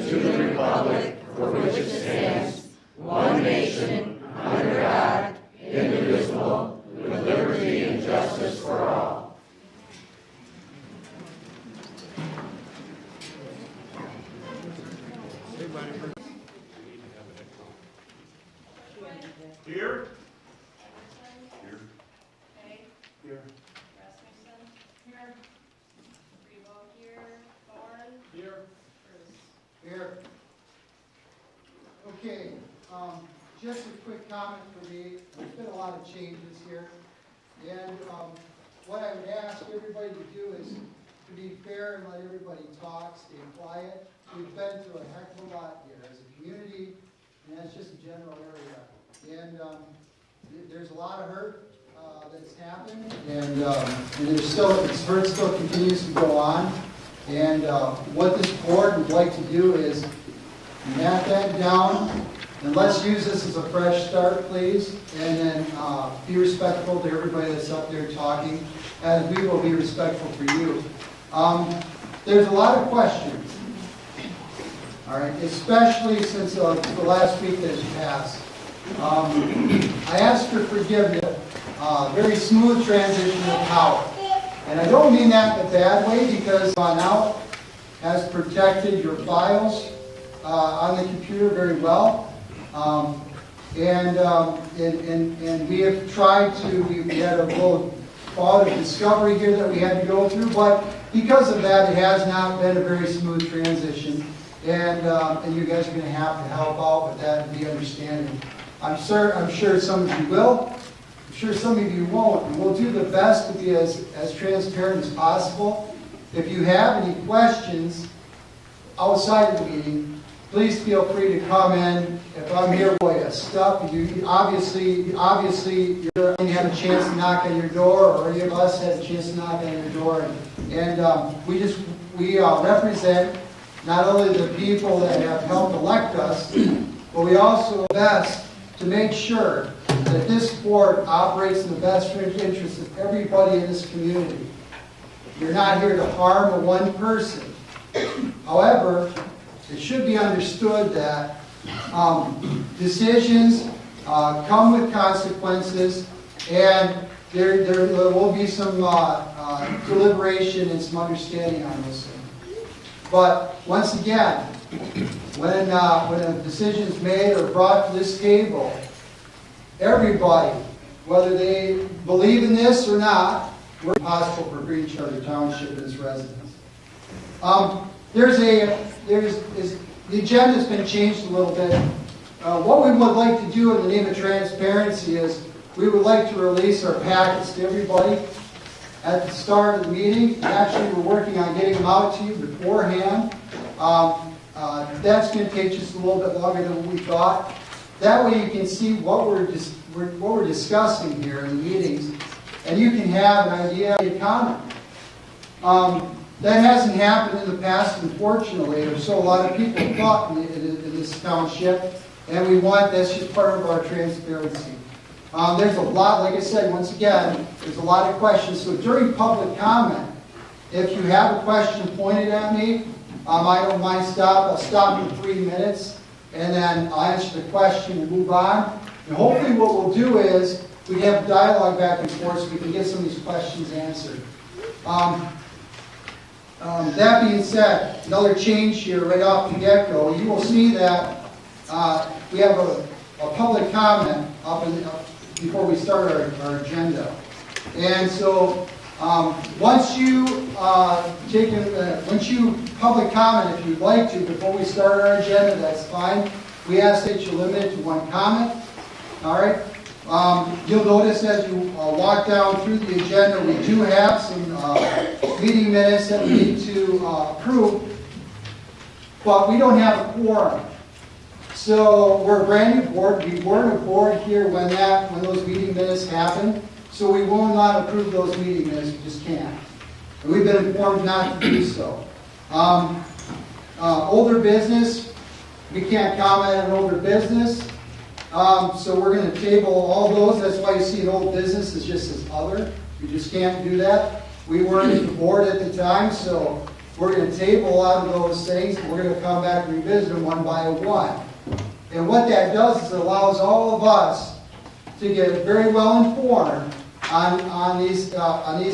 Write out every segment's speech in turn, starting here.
to the republic for which it stands, one nation, under God, indivisible, with liberty and justice for all. Here. Here. Rasmussen. Here. Rebo here. Thorne. Here. Bruce. Here. Okay, just a quick comment for me. There's been a lot of changes here. And what I would ask everybody to do is to be fair and let everybody talk, stay quiet. We've been through a heck of a lot here as a community, and that's just a general area. And there's a lot of hurt that's happened, and there's still, this hurt still continues to go on. And what this board would like to do is map that down, and let's use this as a fresh start, please, and then be respectful to everybody that's up there talking, as we will be respectful for you. There's a lot of questions, all right, especially since the last week that has passed. I ask for forgiveness, very smooth transition of power. And I don't mean that in a bad way, because Gone Out has protected your files on the computer very well. And we have tried to, we had a little bout of discovery here that we had to go through, but because of that, it has not been a very smooth transition. And you guys are going to have to help out with that and be understanding. I'm sure some of you will. I'm sure some of you won't. And we'll do the best to be as transparent as possible. If you have any questions outside of the meeting, please feel free to come in. If I'm here while you have stuff, you obviously you have a chance to knock on your door, or any of us have a chance to knock on your door. And we represent not only the people that have helped elect us, but we also best to make sure that this board operates in the best interest of everybody in this community. You're not here to harm one person. However, it should be understood that decisions come with consequences, and there will be some deliberation and some understanding on this thing. But once again, when a decision is made or brought to this table, everybody, whether they believe in this or not, we're responsible for Green Charter Township and its residents. The agenda's been changed a little bit. What we would like to do in the name of transparency is we would like to release our packets to everybody at the start of the meeting. Actually, we're working on getting them out to you beforehand. That's going to take just a little bit longer than we thought. That way you can see what we're discussing here in the meetings, and you can have an idea of the comment. That hasn't happened in the past, unfortunately. There's still a lot of people thought in this township, and we want that's just part of our transparency. There's a lot, like I said, once again, there's a lot of questions. So during public comment, if you have a question pointed at me, I don't mind I'll stop in 3 minutes, and then I'll answer the question and move on. And hopefully what we'll do is we have dialogue back and forth so we can get some of these questions answered. That being said, another change here right off the get-go, you will see that we have a public comment up before we start our agenda. And so once you public comment if you'd like to before we start our agenda, that's fine. We ask that you limit it to one comment. All right. You'll notice as you walk down through the agenda, we do have some meeting minutes that we need to approve, but we don't have a quorum. So we're a brand new board. We weren't a board here when those meeting minutes happened, so we will not approve those meeting minutes. We just can't. And we've been informed not to do so. Older business, we can't comment on older business. So we're going to table all those. That's why you see an old business is just as other. We just can't do that. We weren't the board at the time, so We're going to table a lot of those things, and we're going to come back and revisit them one by one. And what that does is it allows all of us to get very well informed on these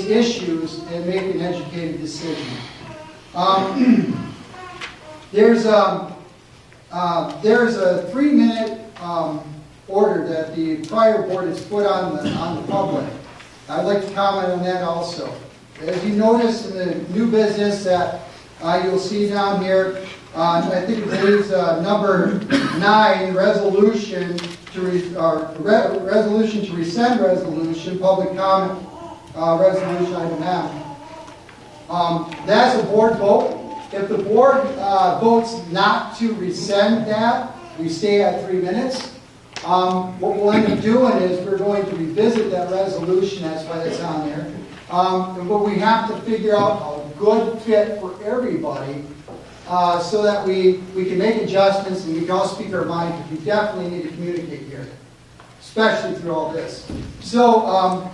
issues and make an educated decision. There's a 3-minute order that the prior board has put on the public. I'd like to comment on that also. As you notice in the new business that you'll see down here, I think it is number 9, resolution to rescind resolution, public comment resolution item M. That's a board vote. If the board votes not to rescind that, we stay at 3 minutes. What we'll end up doing is we're going to revisit that resolution, that's why that's on there. But we have to figure out a good fit for everybody so that we can make adjustments and we can all speak our mind, because we definitely need to communicate here, especially through all this. So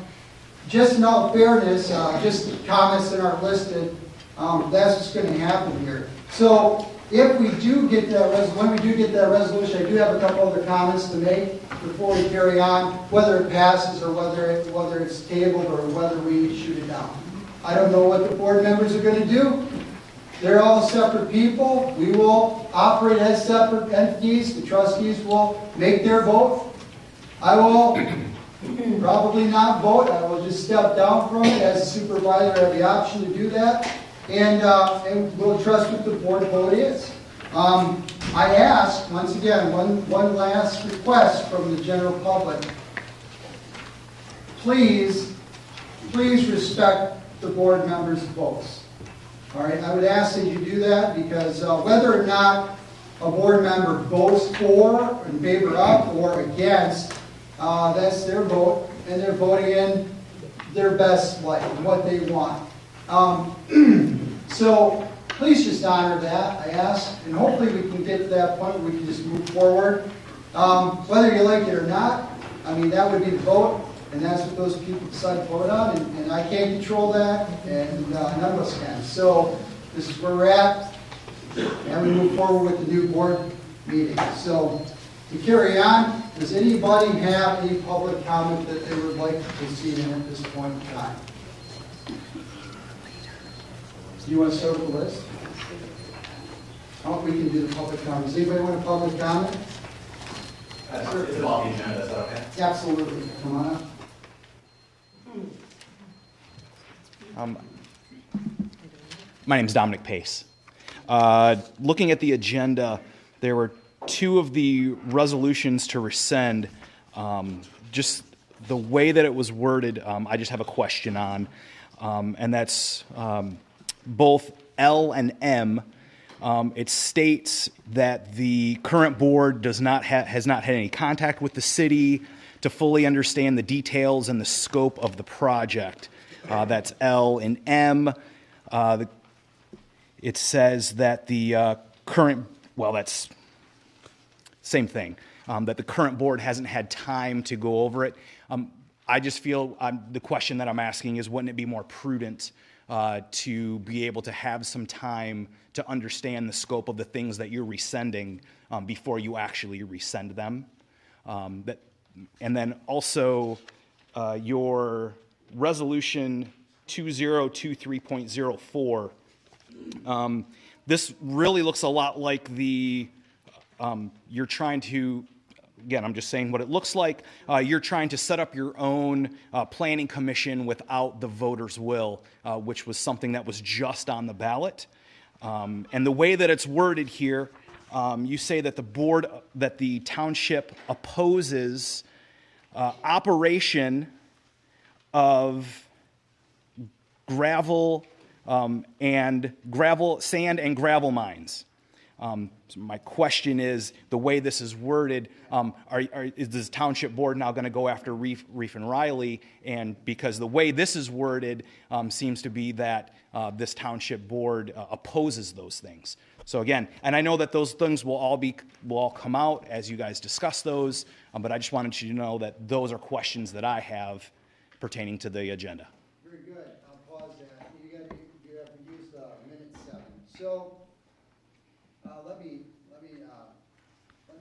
just in all fairness, just the comments that aren't listed, that's what's going to happen here. So if we do get that, when we do get that resolution, I do have a couple other comments to make before we carry on, whether it passes or whether it's tabled or whether we shoot it down. I don't know what the board members are going to do. They're all separate people. We will operate as separate entities. The trustees will make their vote. I will probably not vote. I will just step down from it as a supervisor. I have the option to do that. And we'll trust what the board vote is. I ask, once again, one last request from the general public. Please respect the board members' votes. All right, I would ask that you do that, because whether or not a board member votes for, in favor of, or against, that's their vote, and they're voting in their best light, what they want. So please just honor that, I ask, and hopefully we can get to that point where we can just move forward. Whether you like it or not, I mean, that would be the vote, and that's what those people decide to vote on, and I can't control that, and none of us can. So this is where we're at, and we move forward with the new board meeting. So to carry on, does anybody have any public comment that they would like to proceed in at this point in time? Do you want to start with the list? We can do the public comment. Does anybody want a public comment? Sure. Is it on the agenda? Is that okay? Absolutely. Come on up. My name is Dominic Pace. Looking at the agenda, there were 2 of the resolutions to rescind. Just the way that it was worded, I just have a question on, and that's both L and M. It states that the current board has not had any contact with the city to fully understand the details and the scope of the project. That's L. And M, it says that the current, well, that's same thing, that the current board hasn't had time to go over it. I just feel the question that I'm asking is, wouldn't it be more prudent to be able to have some time to understand the scope of the things that you're rescinding before you actually rescind them? And then also your resolution 2023.04, this really looks a lot like the, you're trying to, again, I'm just saying what it looks like. You're trying to set up your own planning commission without the voters' will, which was something that was just on the ballot. And the way that it's worded here, you say that the township opposes operation of sand and gravel mines. So my question is, the way this is worded, is this township board now going to go after Reef and Riley? And because the way this is worded seems to be that this township board opposes those things. So again, and I know that those things will all come out as you guys discuss those, but I just wanted you to know that those are questions that I have pertaining to the agenda. Very good. I'll pause that. You have to use minute 7. So, let me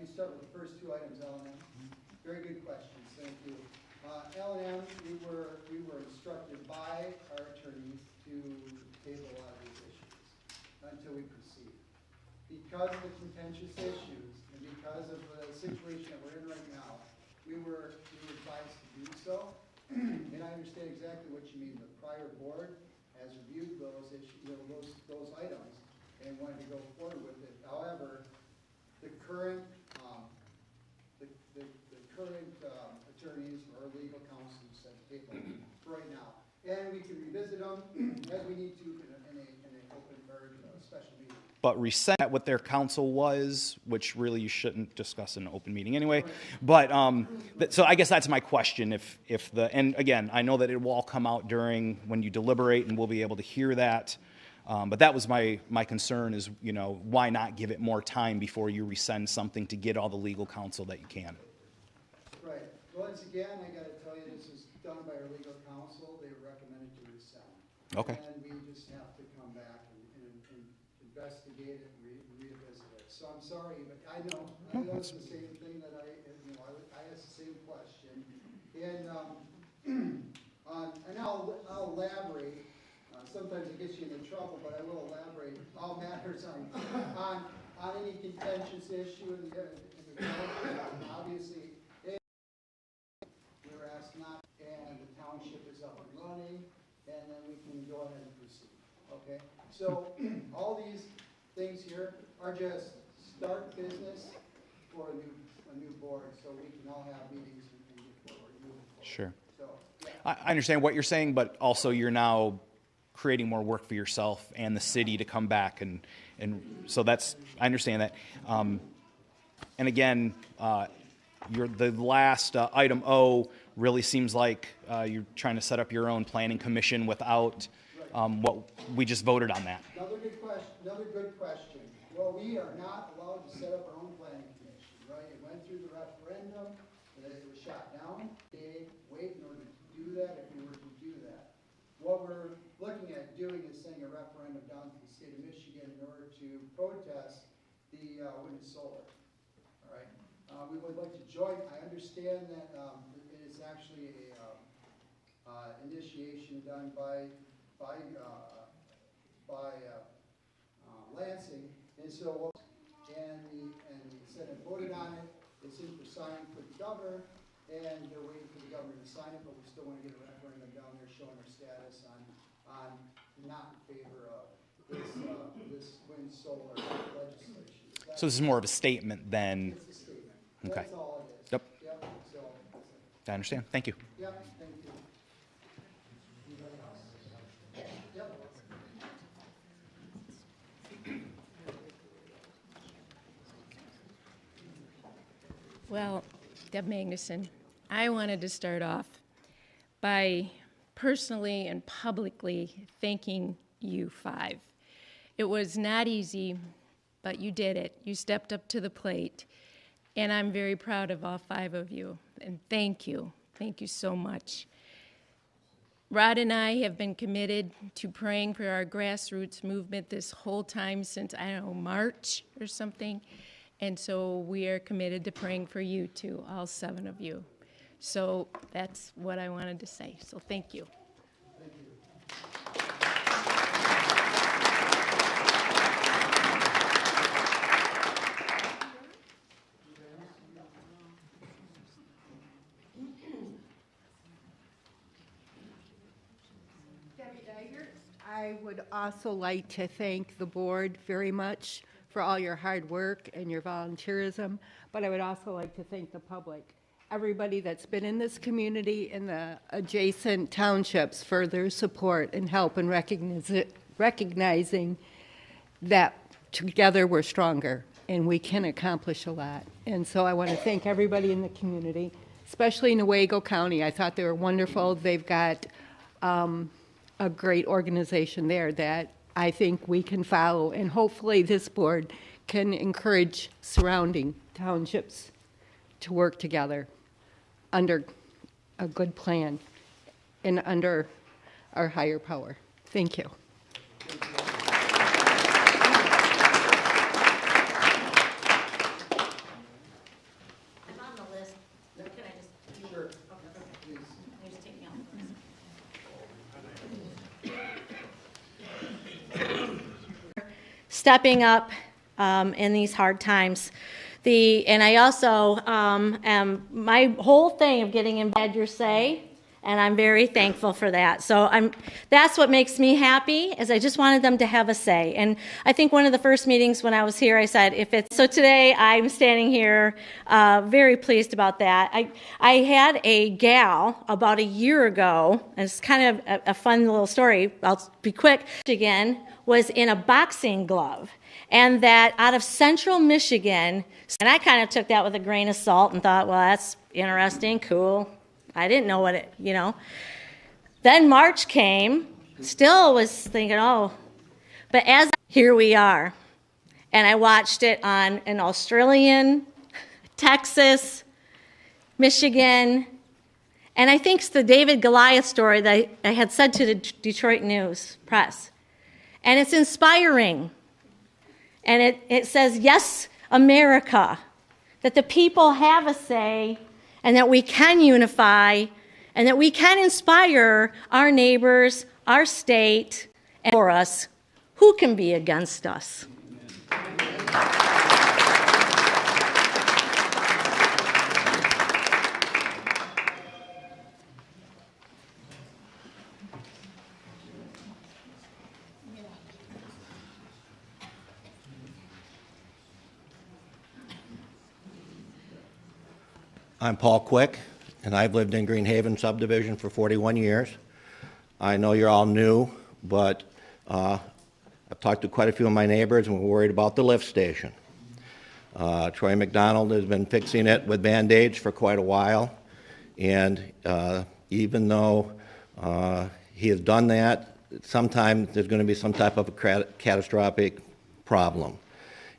start with the first two items, L&M. Very good questions, thank you. L&M, we were instructed by our attorneys to table a lot of these issues until we proceed. Because of the contentious issues and because of the situation that we're in right now, we were advised to do so. And I understand exactly what you mean. The prior board has reviewed those issues, those items, and wanted to go forward with it. However, the current attorneys or legal counsel said table for right now, and we can revisit them as we need to in an open or a special meeting. But resent what their counsel was, which really you shouldn't discuss in an open meeting anyway. But so I guess that's my question. If the, and again, I know that it will all come out during when you deliberate, and we'll be able to hear that. But that was my concern is, you know, why not give it more time before you resend something to get all the legal counsel that you can. Right. Once again, I got to tell you, this is done by our legal counsel. They recommended to resend. Okay. And we just have to come back and investigate it and revisit it. So I'm sorry, but I know it's the same thing that I asked the same question. And and I'll elaborate. Sometimes it gets you into trouble, but I will elaborate all matters on any contentious issue in the obviously, we were asked not, and the township is up and running, and then we can go ahead and proceed. Okay, so all these things here are just start business for a new board, so we can all have meetings and get forward, moving forward. Sure. So yeah. I understand what you're saying, but also you're now creating more work for yourself and the city to come back, and so that's, I understand that. And again, the last item O really seems like you're trying to set up your own planning commission without what we just voted on that. Another good question. Well, we are not allowed to set up our own planning commission, right? It went through the referendum, and it was shot down. They wait in order to do that if we were to do that. What we're looking at doing is sending a referendum down to the state of Michigan in order to protest the wind and solar. All right. We would like to join. I understand that it is actually a initiation done by Lansing, and so and the Senate voted on it. It's in for signing for the governor, and they're waiting for the governor to sign it. But we still want to get a referendum down there showing our status on not in favor of this wind solar legislation. So this is more of a statement than. It's a statement. Okay. That's all it is. Yep. Yep. So. I understand. Thank you. Yep. Thank you. Yep. Well, Deb Magnuson, I wanted to start off by personally and publicly thanking you five. It was not easy, but you did it. You stepped up to the plate, and I'm very proud of all five of you, and thank you. Thank you so much. Rod and I have been committed to praying for our grassroots movement this whole time since, I don't know, March or something. And so we are committed to praying for you too, all seven of you. So that's what I wanted to say. So thank you. Thank you. I would also like to thank the board very much for all your hard work and your volunteerism, but I would also like to thank the public, everybody that's been in this community and the adjacent townships for their support and help in recognizing that together we're stronger and we can accomplish a lot. And so I want to thank everybody in the community, especially in Newaygo County. I thought they were wonderful. They've got a great organization there that I think we can follow, and hopefully this board can encourage surrounding townships to work together under a good plan and under our higher power. Thank you. Thank you. stepping up in these hard times. And I also am, my whole thing of getting in bed your say, and I'm very thankful for that. So that's what makes me happy, is I just wanted them to have a say. And I think one of the first meetings when I was here, I said, so today I'm standing here very pleased about that. I had a gal about a year ago, and it's kind of a fun little story, I'll be quick. Michigan was in a boxing glove, and that out of central Michigan, and I kind of took that with a grain of salt and thought, well, that's interesting, cool. I didn't know what it, Then March came, still was thinking, oh, but here we are. And I watched it on an Australian, Texas, Michigan, and I think it's the David Goliath story that I had said to the Detroit News Press. And it's inspiring. And it says, yes, America, that the people have a say, and that we can unify, and that we can inspire our neighbors, our state, and for us. Who can be against us? I'm Paul Quick, and I've lived in Green Haven subdivision for 41 years. I know you're all new, but I've talked to quite a few of my neighbors, and we're worried about the lift station. Troy McDonald has been fixing it with Band-Aids for quite a while, and even though he has done that, sometimes there's going to be some type of a catastrophic problem.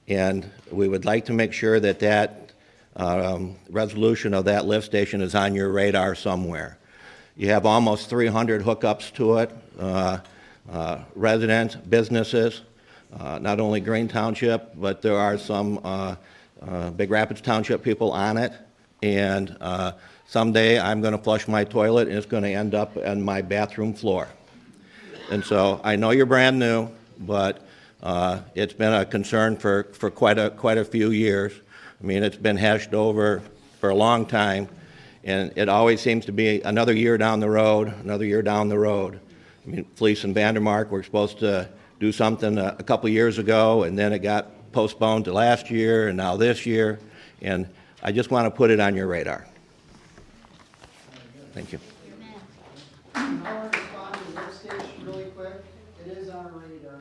And we would like to make sure that resolution of that lift station is on your radar somewhere. You have almost 300 hookups to it, residents, businesses, not only Green Township, but there are some Big Rapids Township people on it. And someday I'm going to flush my toilet and it's going to end up on my bathroom floor. And so I know you're brand new, but it's been a concern for quite a few years. I mean, it's been hashed over for a long time, and it always seems to be another year down the road, another year down the road. I mean, Fleece and Vandermark were supposed to do something a couple years ago, and then it got postponed to last year and now this year, and I just want to put it on your radar. Thank you. I want to respond to the lift station really quick. It is on our radar.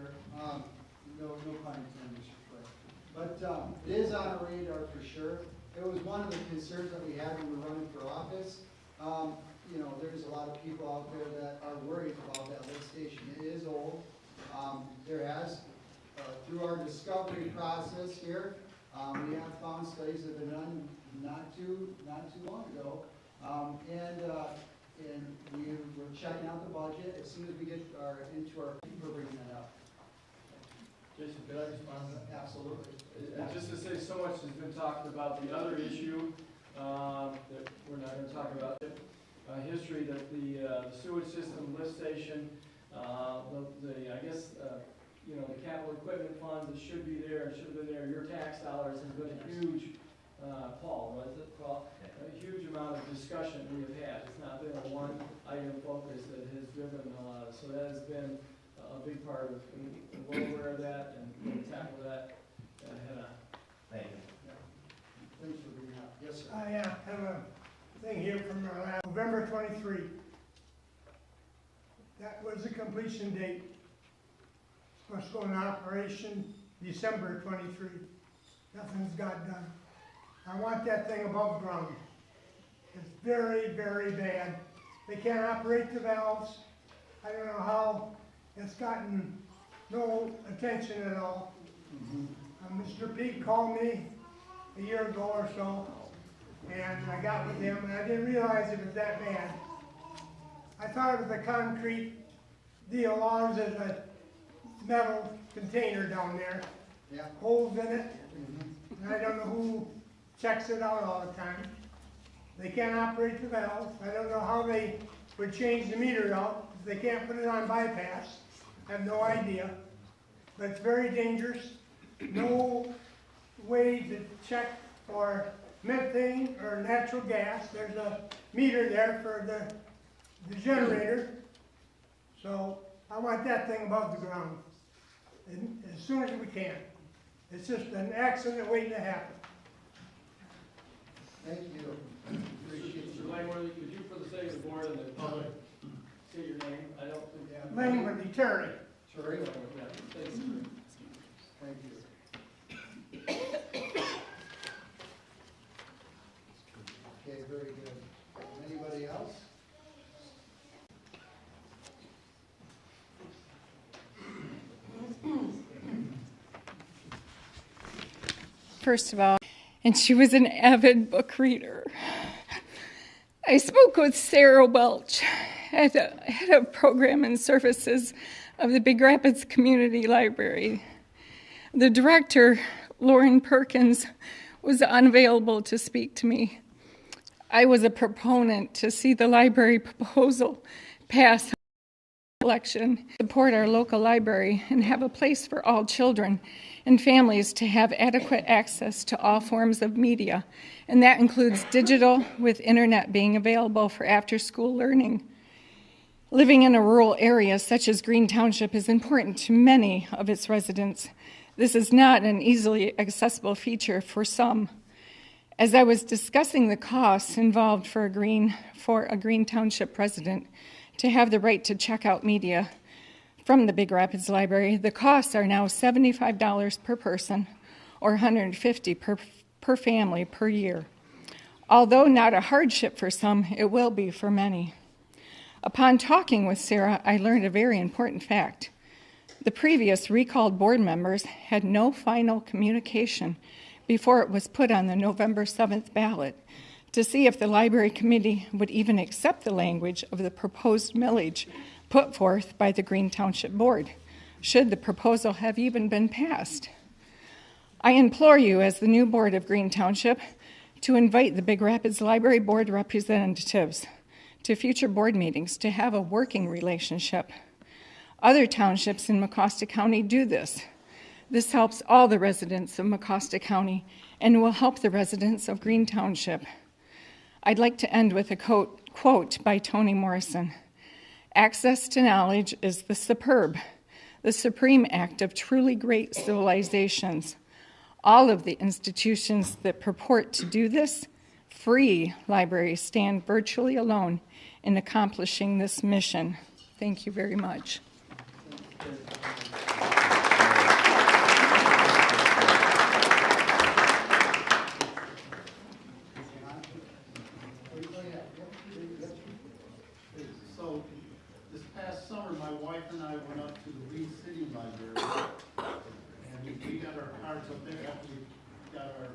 No pun intended, Mr. Quick. But it is on our radar for sure. It was one of the concerns that we had when we were running for office. There's a lot of people out there that are worried about that lift station. It is old. There has, through our discovery process here, we have found studies that have been done not too long ago. And we're checking out the budget. As soon as we get into our, we're bringing that up. Jason, could I respond to that? Absolutely. Just to say, so much has been talked about the other issue that we're not going to talk about. History that the sewage system, lift station, the capital equipment funds that should be there, should have been there. Your tax dollars have been a huge, Paul, a huge amount of discussion we have had. It's not been a one item focus that has driven a lot of, so that has been a big part of, and we're aware of that and we'll tackle that head on. Thank you. Thanks for bringing it up. Yes, sir. I have a thing here from November 23. That was the completion date. Supposed to go in operation December 23. Nothing's got done. I want that thing above ground. It's very, very bad. They can't operate the valves. I don't know how. It's gotten no attention at all. Mr. Peake called me a year ago or so, and I got with him, and I didn't realize it was that bad. I thought it was a concrete deal. Ours is a metal container down there, holes in it, and I don't know who checks it out all the time. They can't operate the valves. I don't know how they would change the meter out if they can't put it on bypass. I have no idea. but it's very dangerous. No way to check for methane or natural gas. There's a meter there for the generator. So I want that thing above the ground as soon as we can. It's just an accident waiting to happen. Thank you. Mr. Langworthy, could you, for the sake of the board and the public, state your name? I don't think you have. Langworthy, Terry. Terry? Yeah, thanks. Thank you. Okay, very good. Anybody else? First of all, and she was an avid book reader. I spoke with Sarah Welch at a program and services of the Big Rapids Community Library. The director, Lauren Perkins, was unavailable to speak to me. I was a proponent to see the library proposal pass election, support our local library, and have a place for all children and families to have adequate access to all forms of media, and that includes digital, with internet being available for after-school learning. Living in a rural area such as Green Township is important to many of its residents. This is not an easily accessible feature for some. As I was discussing the costs involved for a Green Township resident to have the right to check out media from the Big Rapids Library, the costs are now $75 per person or $150 per family per year. Although not a hardship for some, it will be for many. Upon talking with Sarah, I learned a very important fact. The previous recalled board members had no final communication before it was put on the November 7th ballot to see if the library committee would even accept the language of the proposed millage put forth by the Green Township Board, should the proposal have even been passed. I implore you, as the new board of Green Township, to invite the Big Rapids Library Board representatives to future board meetings to have a working relationship. Other townships in Mecosta County do this. This helps all the residents of Mecosta County and will help the residents of Green Township. I'd like to end with a quote by Toni Morrison. Access to knowledge is the supreme act of truly great civilizations. All of the institutions that purport to do this, free libraries, stand virtually alone in accomplishing this mission. Thank you very much. So, this past summer, my wife and I went up to the Reed City Library, and we got our cards up there after we got our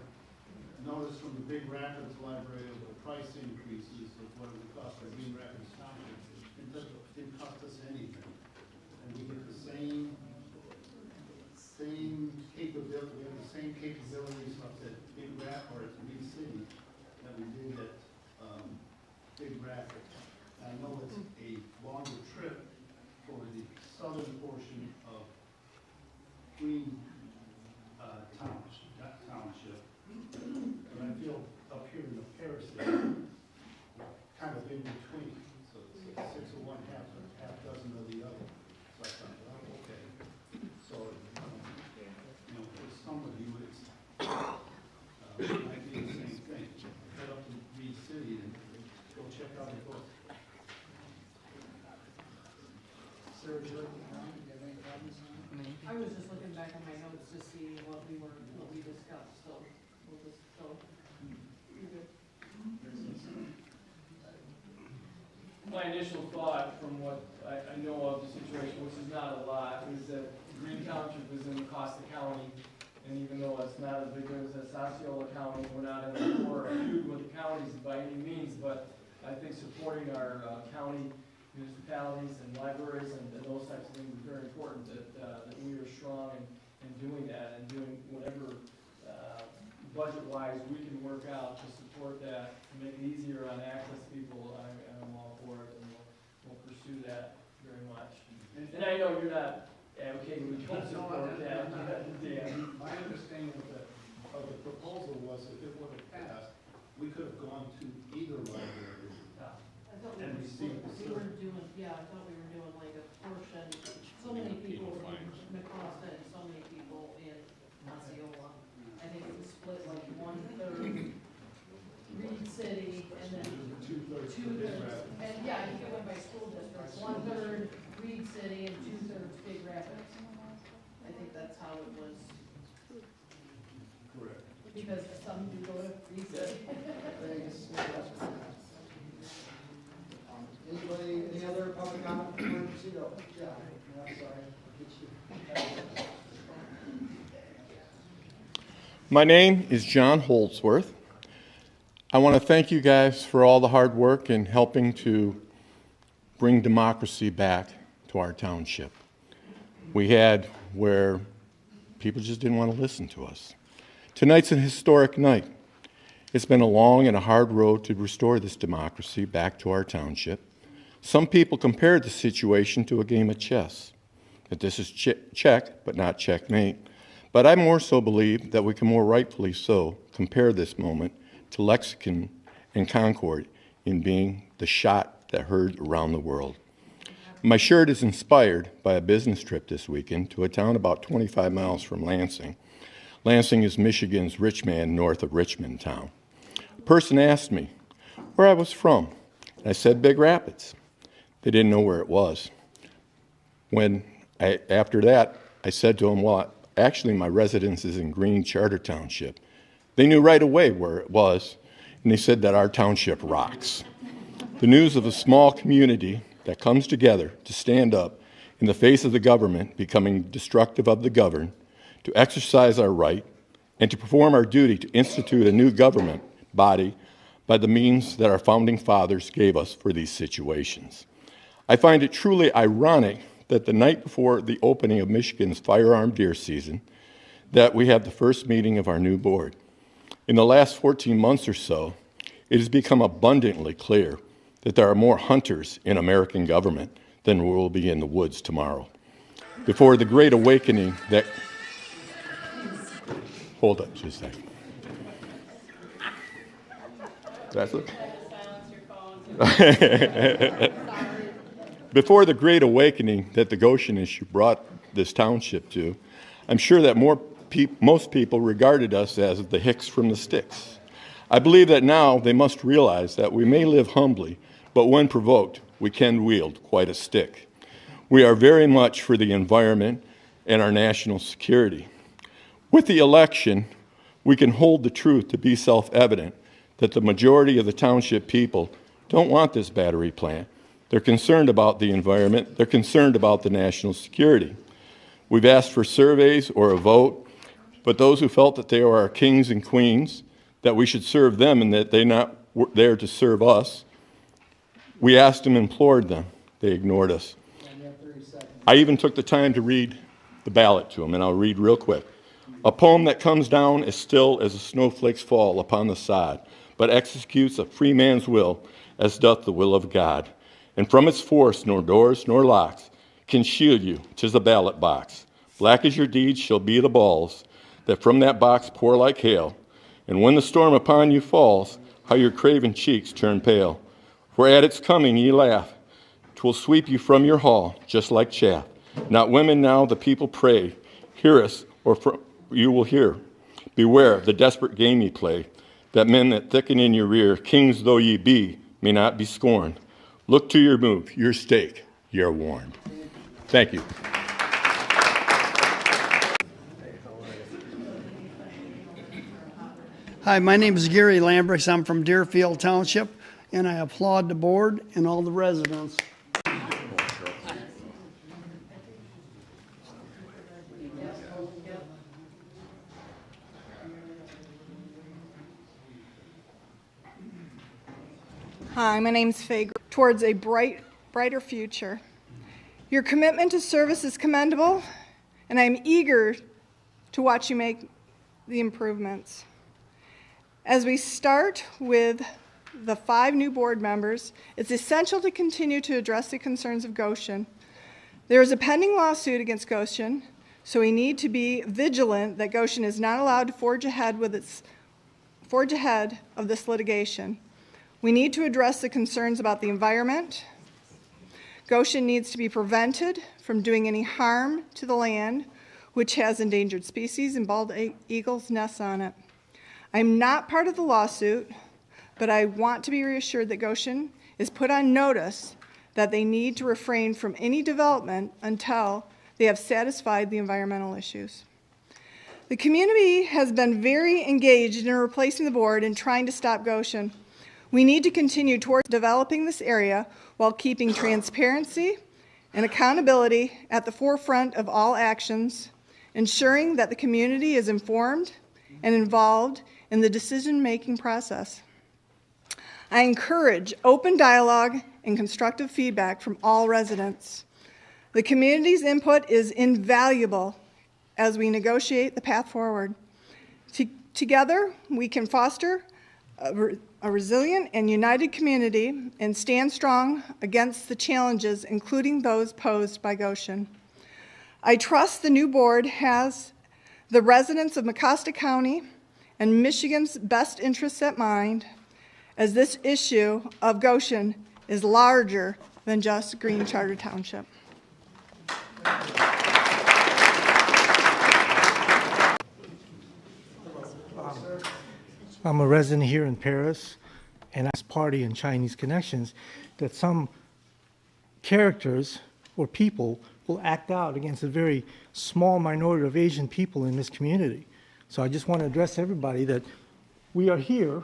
notice from the Big Rapids Library of the price increases of what it would cost for Green Rapids Township. It didn't cost us anything. And we get the same capability, we have the same capabilities up at Big Rapids, or at Reed City, that we did at Big Rapids. I know it's a longer trip for the southern portion of Green Township, but I feel up here in the Paris area, kind of in between. So it's 6 of one, half dozen of the other. So I thought, well, okay. So, for some of you, it might be the same thing. Head up to Reed City and go check out the book. Sarah, do you have any comments on it? I was just looking back on my notes to see what we discussed, so we'll just go. You're good. My initial thought from what I know of the situation, which is not a lot, is that Green Township is in Mecosta County, and even though it's not as big as Osceola County, we're not in a war or feud with the counties by any means, but I think supporting our county municipalities and libraries and those types of things is very important, that we are strong in doing that and doing whatever budget-wise we can work out to support that, to make it easier on access to people. I'm all for it, and we'll pursue that very much. And I know you're not advocating we don't support that. Dan. My understanding of the proposal was if it would have passed, we could have gone to either library I thought and received the we were service. doing, yeah, I thought we were doing like a portion, so many people in McCosta and so many people in Osceola. I think it was split like 1/3 Reed City and then Two-thirds for two-thirds. Big Rapids. And yeah, I think it went by school districts, 1/3 Reed City and 2/3 Big Rapids. I think that's how it was, Correct. because some do go to Reed City. Thanks. Anybody, any other public comment before we proceed? Oh, yeah, I'm sorry. I'll get you. My name is John Holdsworth. I want to thank you guys for all the hard work in helping to bring democracy back to our township. We had where people just didn't want to listen to us. Tonight's an historic night. It's been a long and a hard road to restore this democracy back to our township. Some people compared the situation to a game of chess, that this is check, but not checkmate. But I more so believe that we can more rightfully so compare this moment to Lexington and Concord in being the shot that heard around the world. My shirt is inspired by a business trip this weekend to a town about 25 miles from Lansing. Lansing is Michigan's rich man north of Richmond town. A person asked me where I was from. I said Big Rapids. They didn't know where it was. After that, I said to them, well, actually my residence is in Green Charter Township. They knew right away where it was, and they said that our township rocks. The news of a small community that comes together to stand up in the face of the government becoming destructive of the governed, to exercise our right, and to perform our duty to institute a new government body by the means that our founding fathers gave us for these situations. I find it truly ironic that the night before the opening of Michigan's firearm deer season, that we have the first meeting of our new board. In the last 14 months or so, it has become abundantly clear that there are more hunters in American government than will be in the woods tomorrow. Before the Great Awakening that... Hold up just a second. That's it? Before the Great Awakening that the Gotion issue brought this township to, I'm sure that most people regarded us as the Hicks from the sticks. I believe that now they must realize that we may live humbly, but when provoked, we can wield quite a stick. We are very much for the environment and our national security. With the election, we can hold the truth to be self-evident that the majority of the township people don't want this battery plant. They're concerned about the environment. They're concerned about the national security. We've asked for surveys or a vote, but those who felt that they are our kings and queens, that we should serve them and that they're not there to serve us, we asked them, implored them. They ignored us. I even took the time to read the ballot to them, and I'll read real quick. A poem that comes down as still as the snowflakes fall upon the sod, but executes a free man's will as doth the will of God. And from its force nor doors nor locks can shield you, 'tis a ballot box. Black as your deeds shall be the balls that from that box pour like hail. And when the storm upon you falls, how your craven cheeks turn pale. For at its coming ye laugh, 'twill sweep you from your hall just like chaff. Not women now the people pray, hear us or you will hear. Beware the desperate game ye play, that men that thicken in your rear, kings though ye be, may not be scorned. Look to your move, your stake, you're warned. Thank you. Hi, my name is Gary Lambrix. I'm from Deerfield Township, and I applaud the board and all the residents. Hi, my name's Faye. Towards a brighter future. Your commitment to service is commendable, and I'm eager to watch you make the improvements. As we start with the 5 new board members, it's essential to continue to address the concerns of Gotion. There is a pending lawsuit against Gotion, so we need to be vigilant that Gotion is not allowed to forge ahead of this litigation. We need to address the concerns about the environment. Gotion needs to be prevented from doing any harm to the land, which has endangered species and bald eagles' nests on it. I'm not part of the lawsuit, but I want to be reassured that Gotion is put on notice that they need to refrain from any development until they have satisfied the environmental issues. The community has been very engaged in replacing the board and trying to stop Gotion. We need to continue towards developing this area while keeping transparency and accountability at the forefront of all actions, ensuring that the community is informed and involved in the decision-making process. I encourage open dialogue and constructive feedback from all residents. The community's input is invaluable as we negotiate the path forward. Together, we can foster a resilient and united community and stand strong against the challenges, including those posed by Gotion. I trust the new board has the residents of Mecosta County and Michigan's best interests at mind, as this issue of Gotion is larger than just Green Charter Township. I'm a resident here in Paris, and as party and Chinese connections, that some characters or people will act out against a very small minority of Asian people in this community. So I just want to address everybody that we are here,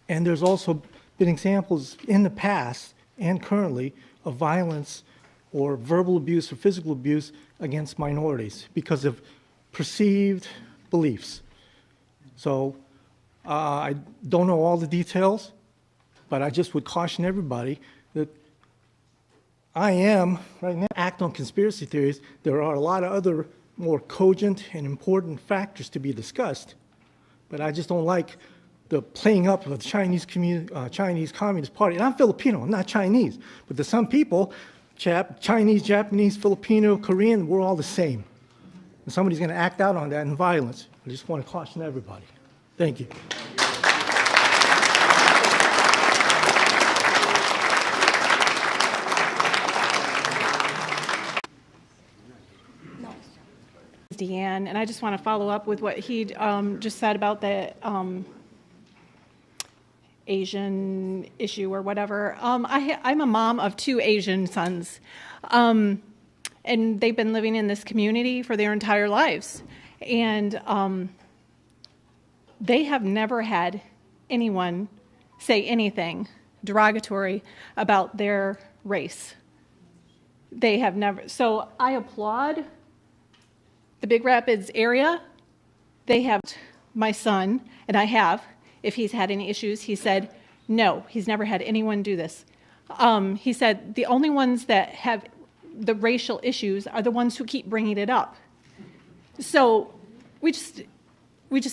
and there's also been examples in the past and currently of violence or verbal abuse or physical abuse against minorities because of perceived beliefs. So I don't know all the details, but I just would caution everybody that I am, right now, act on conspiracy theories. There are a lot of other more cogent and important factors to be discussed, but I just don't like the playing up of the Chinese Communist Party. And I'm Filipino, I'm not Chinese, but to some people, Chinese, Japanese, Filipino, Korean, we're all the same. And somebody's going to act out on that in violence. I just want to caution everybody. Thank you. Deanne, and I just want to follow up with what he just said about the Asian issue or whatever. I'm a mom of 2 Asian sons, and they've been living in this community for their entire lives. And they have never had anyone say anything derogatory about their race. They have never. So I applaud the Big Rapids area. They have my son, and I have, if he's had any issues, he said, no, he's never had anyone do this. He said the only ones that have the racial issues are the ones who keep bringing it up. So we just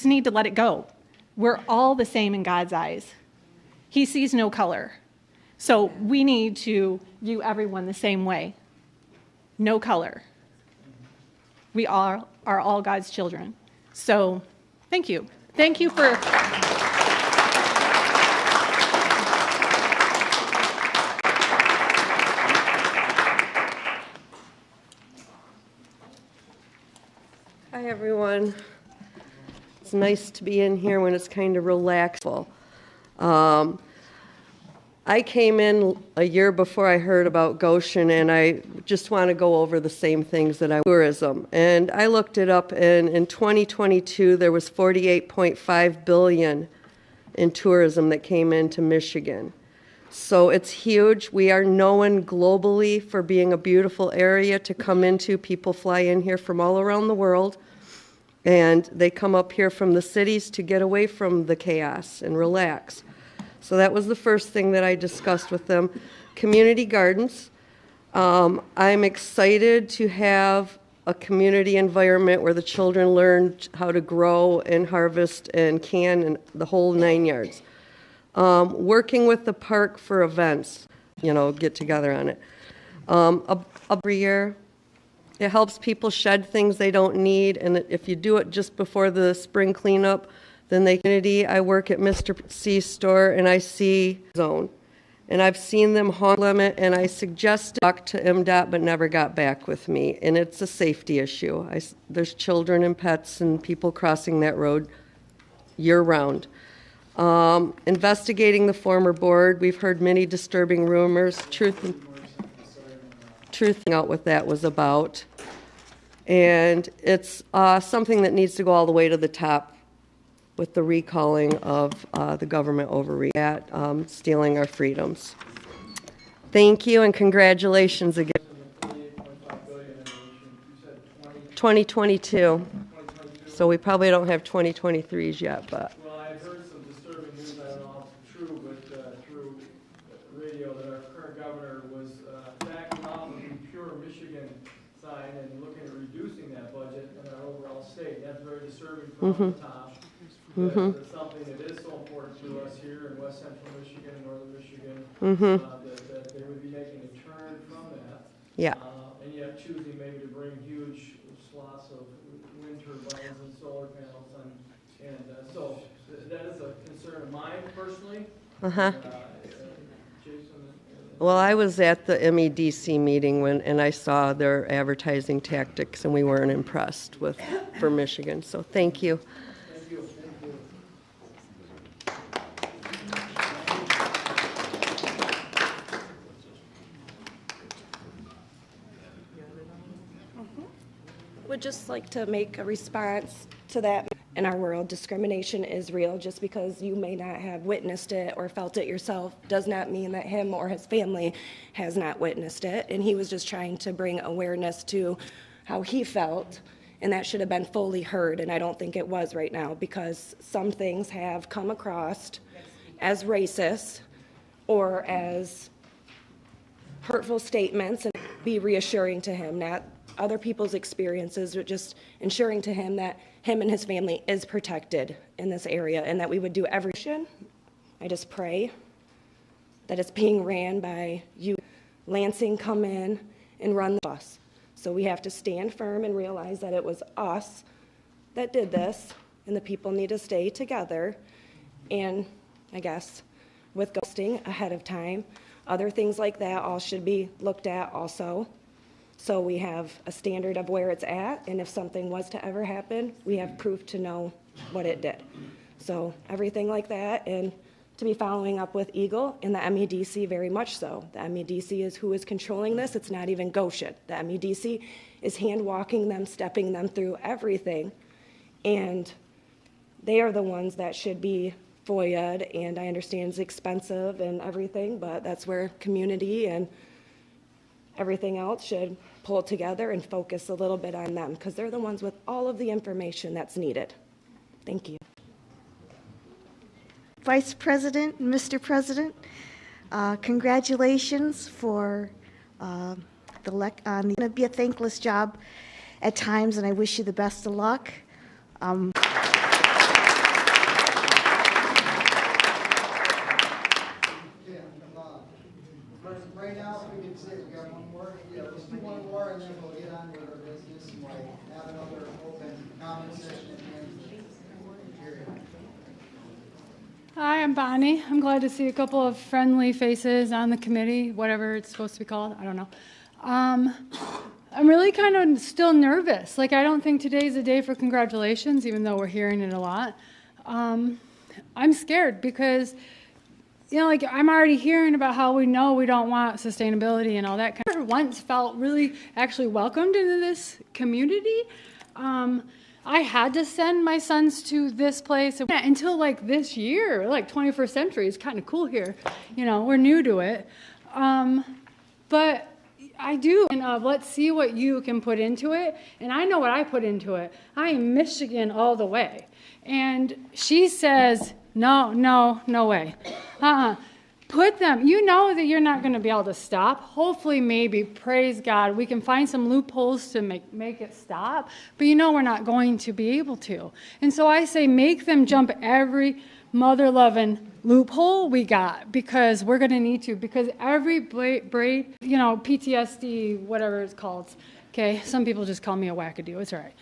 need to let it go. We're all the same in God's eyes. He sees no color. So we need to view everyone the same way. No color. We are all God's children. So thank you. Thank you for... Hi, everyone. It's nice to be in here when it's kind of relaxful. I came in a year before I heard about Gotion, and I just want to go over the same things that tourism. And I looked it up, and in 2022, there was $48.5 billion in tourism that came into Michigan. So it's huge. We are known globally for being a beautiful area to come into. People fly in here from all around the world, and they come up here from the cities to get away from the chaos and relax. So that was the first thing that I discussed with them. Community gardens. I'm excited to have a community environment where the children learn how to grow and harvest and can and the whole 9 yards. Working with the park for events, get together on it. every year. It helps people shed things they don't need, and if you do it just before the spring cleanup, then I work at Mr. C's store, and I see zone. And I've seen them haunt limit, and I suggested talk to MDOT, but never got back with me. And it's a safety issue. There's children and pets and people crossing that road year-round. Investigating the former board, we've heard many disturbing rumors. Truth out what that was about. And it's something that needs to go all the way to the top with the recalling of the government overreach at stealing our freedoms. Thank you and congratulations again. 2022. So we probably don't have 2023s yet, but. Well, I've heard some disturbing news, I don't know if it's true, but through radio that our current governor was backing off of the Pure Michigan sign and looking at reducing that budget in our overall state. That's very disturbing from the top. It's something that is so important to us here in West Central Michigan and Northern Michigan, that they would be making a turn from that. Yeah. And yet choosing maybe to bring huge swaths of wind turbines and solar panels and so that is a concern of mine personally. Well, I was at the MEDC meeting and I saw their advertising tactics, and we weren't impressed for Michigan. So thank you. Thank you. Would just like to make a response to that. In our world, discrimination is real. Just because you may not have witnessed it or felt it yourself does not mean that him or his family has not witnessed it. And he was just trying to bring awareness to how he felt, and that should have been fully heard, and I don't think it was right now, because some things have come across as racist or as hurtful statements, and be reassuring to him, not other people's experiences, but just ensuring to him that him and his family is protected in this area, and that we would do everything. I just pray that it's being ran by you. Lansing come in and run the bus. So we have to stand firm and realize that it was us that did this, and the people need to stay together. And I guess with ghosting ahead of time, other things like that all should be looked at also. So we have a standard of where it's at, and if something was to ever happen, we have proof to know what it did. So everything like that, and to be following up with Eagle and the MEDC very much so. The MEDC is who is controlling this. It's not even Gotion. The MEDC is hand walking them, stepping them through everything, and they are the ones that should be FOIA'd, and I understand it's expensive and everything, but that's where community and everything else should pull together and focus a little bit on them, because they're the ones with all of the information that's needed. Thank you. Vice President, Mr. President, congratulations for it's going to be a thankless job at times, and I wish you the best of luck. Right now, if we could say we got one more, let's do one more, and then we'll get on with our business, and we'll have another open comment session at the end of the period. Hi, I'm Bonnie. I'm glad to see a couple of friendly faces on the committee, whatever it's supposed to be called. I don't know. I'm really kind of still nervous. Like, I don't think today's a day for congratulations, even though we're hearing it a lot. I'm scared because, you know, like, I'm already hearing about how we know we don't want sustainability and all that. I never once felt really actually welcomed into this community. I had to send my sons to this place until like this year, like 21st century. It's kind of cool here. You know, we're new to it. But I do, and let's see what you can put into it. And I know what I put into it. I am Michigan all the way. And she says, no way. Put them, you know that you're not going to be able to stop. Hopefully, maybe, praise God, we can find some loopholes to make it stop. But you know we're not going to be able to. And so I say make them jump every mother-loving loophole we got, because we're going to need to. Because every braid, you know, PTSD, whatever it's called, okay, some people just call me a wackadoo, it's all right,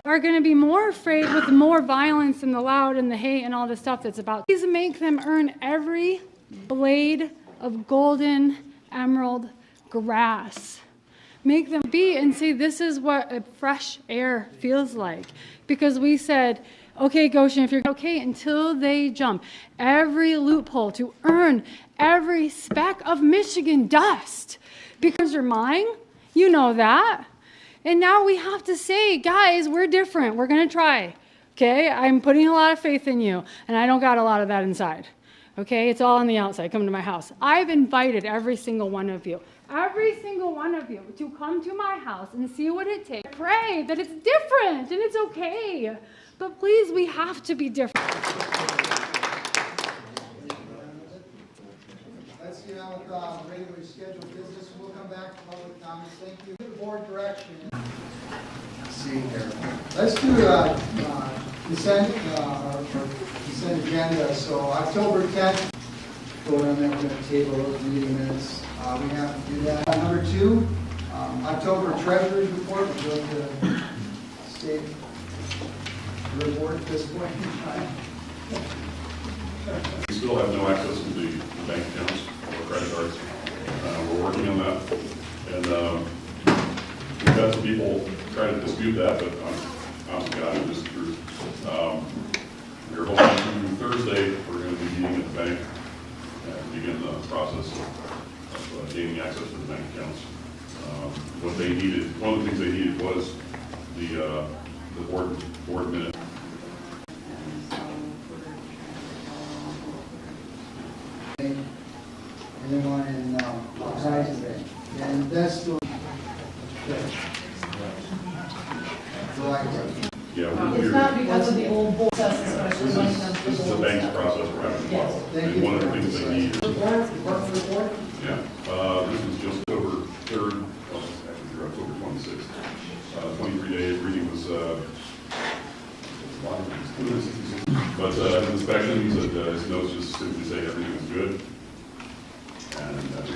are going to be more afraid with more violence and the loud and the hate and all the stuff that's about. Please make them earn every blade of golden emerald grass. Make them be and say, this is what a fresh air feels like. Because we said, okay, Gotion, if you're okay, until they jump every loophole to earn every speck of Michigan dust. Because you're mine, you know that. And now we have to say, guys, we're different. We're going to try. Okay, I'm putting a lot of faith in you, and I don't got a lot of that inside. Okay, it's all on the outside. Come to my house. I've invited every single one of you, to come to my house and see what it takes. Pray that it's different and it's okay. But please, we have to be different. Let's get on with regularly scheduled business. We'll come back to public comments. Thank you. Board direction. Let's see here. Let's do consent agenda. So October 10th, vote on that. We're going to table those meeting minutes. We have to do that. Number 2, October Treasurer's Report. We'll go to state report at this point in time. We still have no access to the bank accounts or credit cards. We're working on that. And we've had some people try to dispute that, but honestly, God, it is the truth. We're hoping to Thursday, we're going to be meeting at the bank and begin the process of gaining access to the bank accounts. What they needed, one of the things they needed was the board minute. And then one in Horizon. And that's the yeah, it's not because of the old board process, especially when it comes to this is the bank's process we're having to follow. Yes. And one of the things they need is report. yeah, this is just over 3rd, well, actually through October 26th. 23 days, reading was, but inspections, his notes just simply say everything is good. And that's it.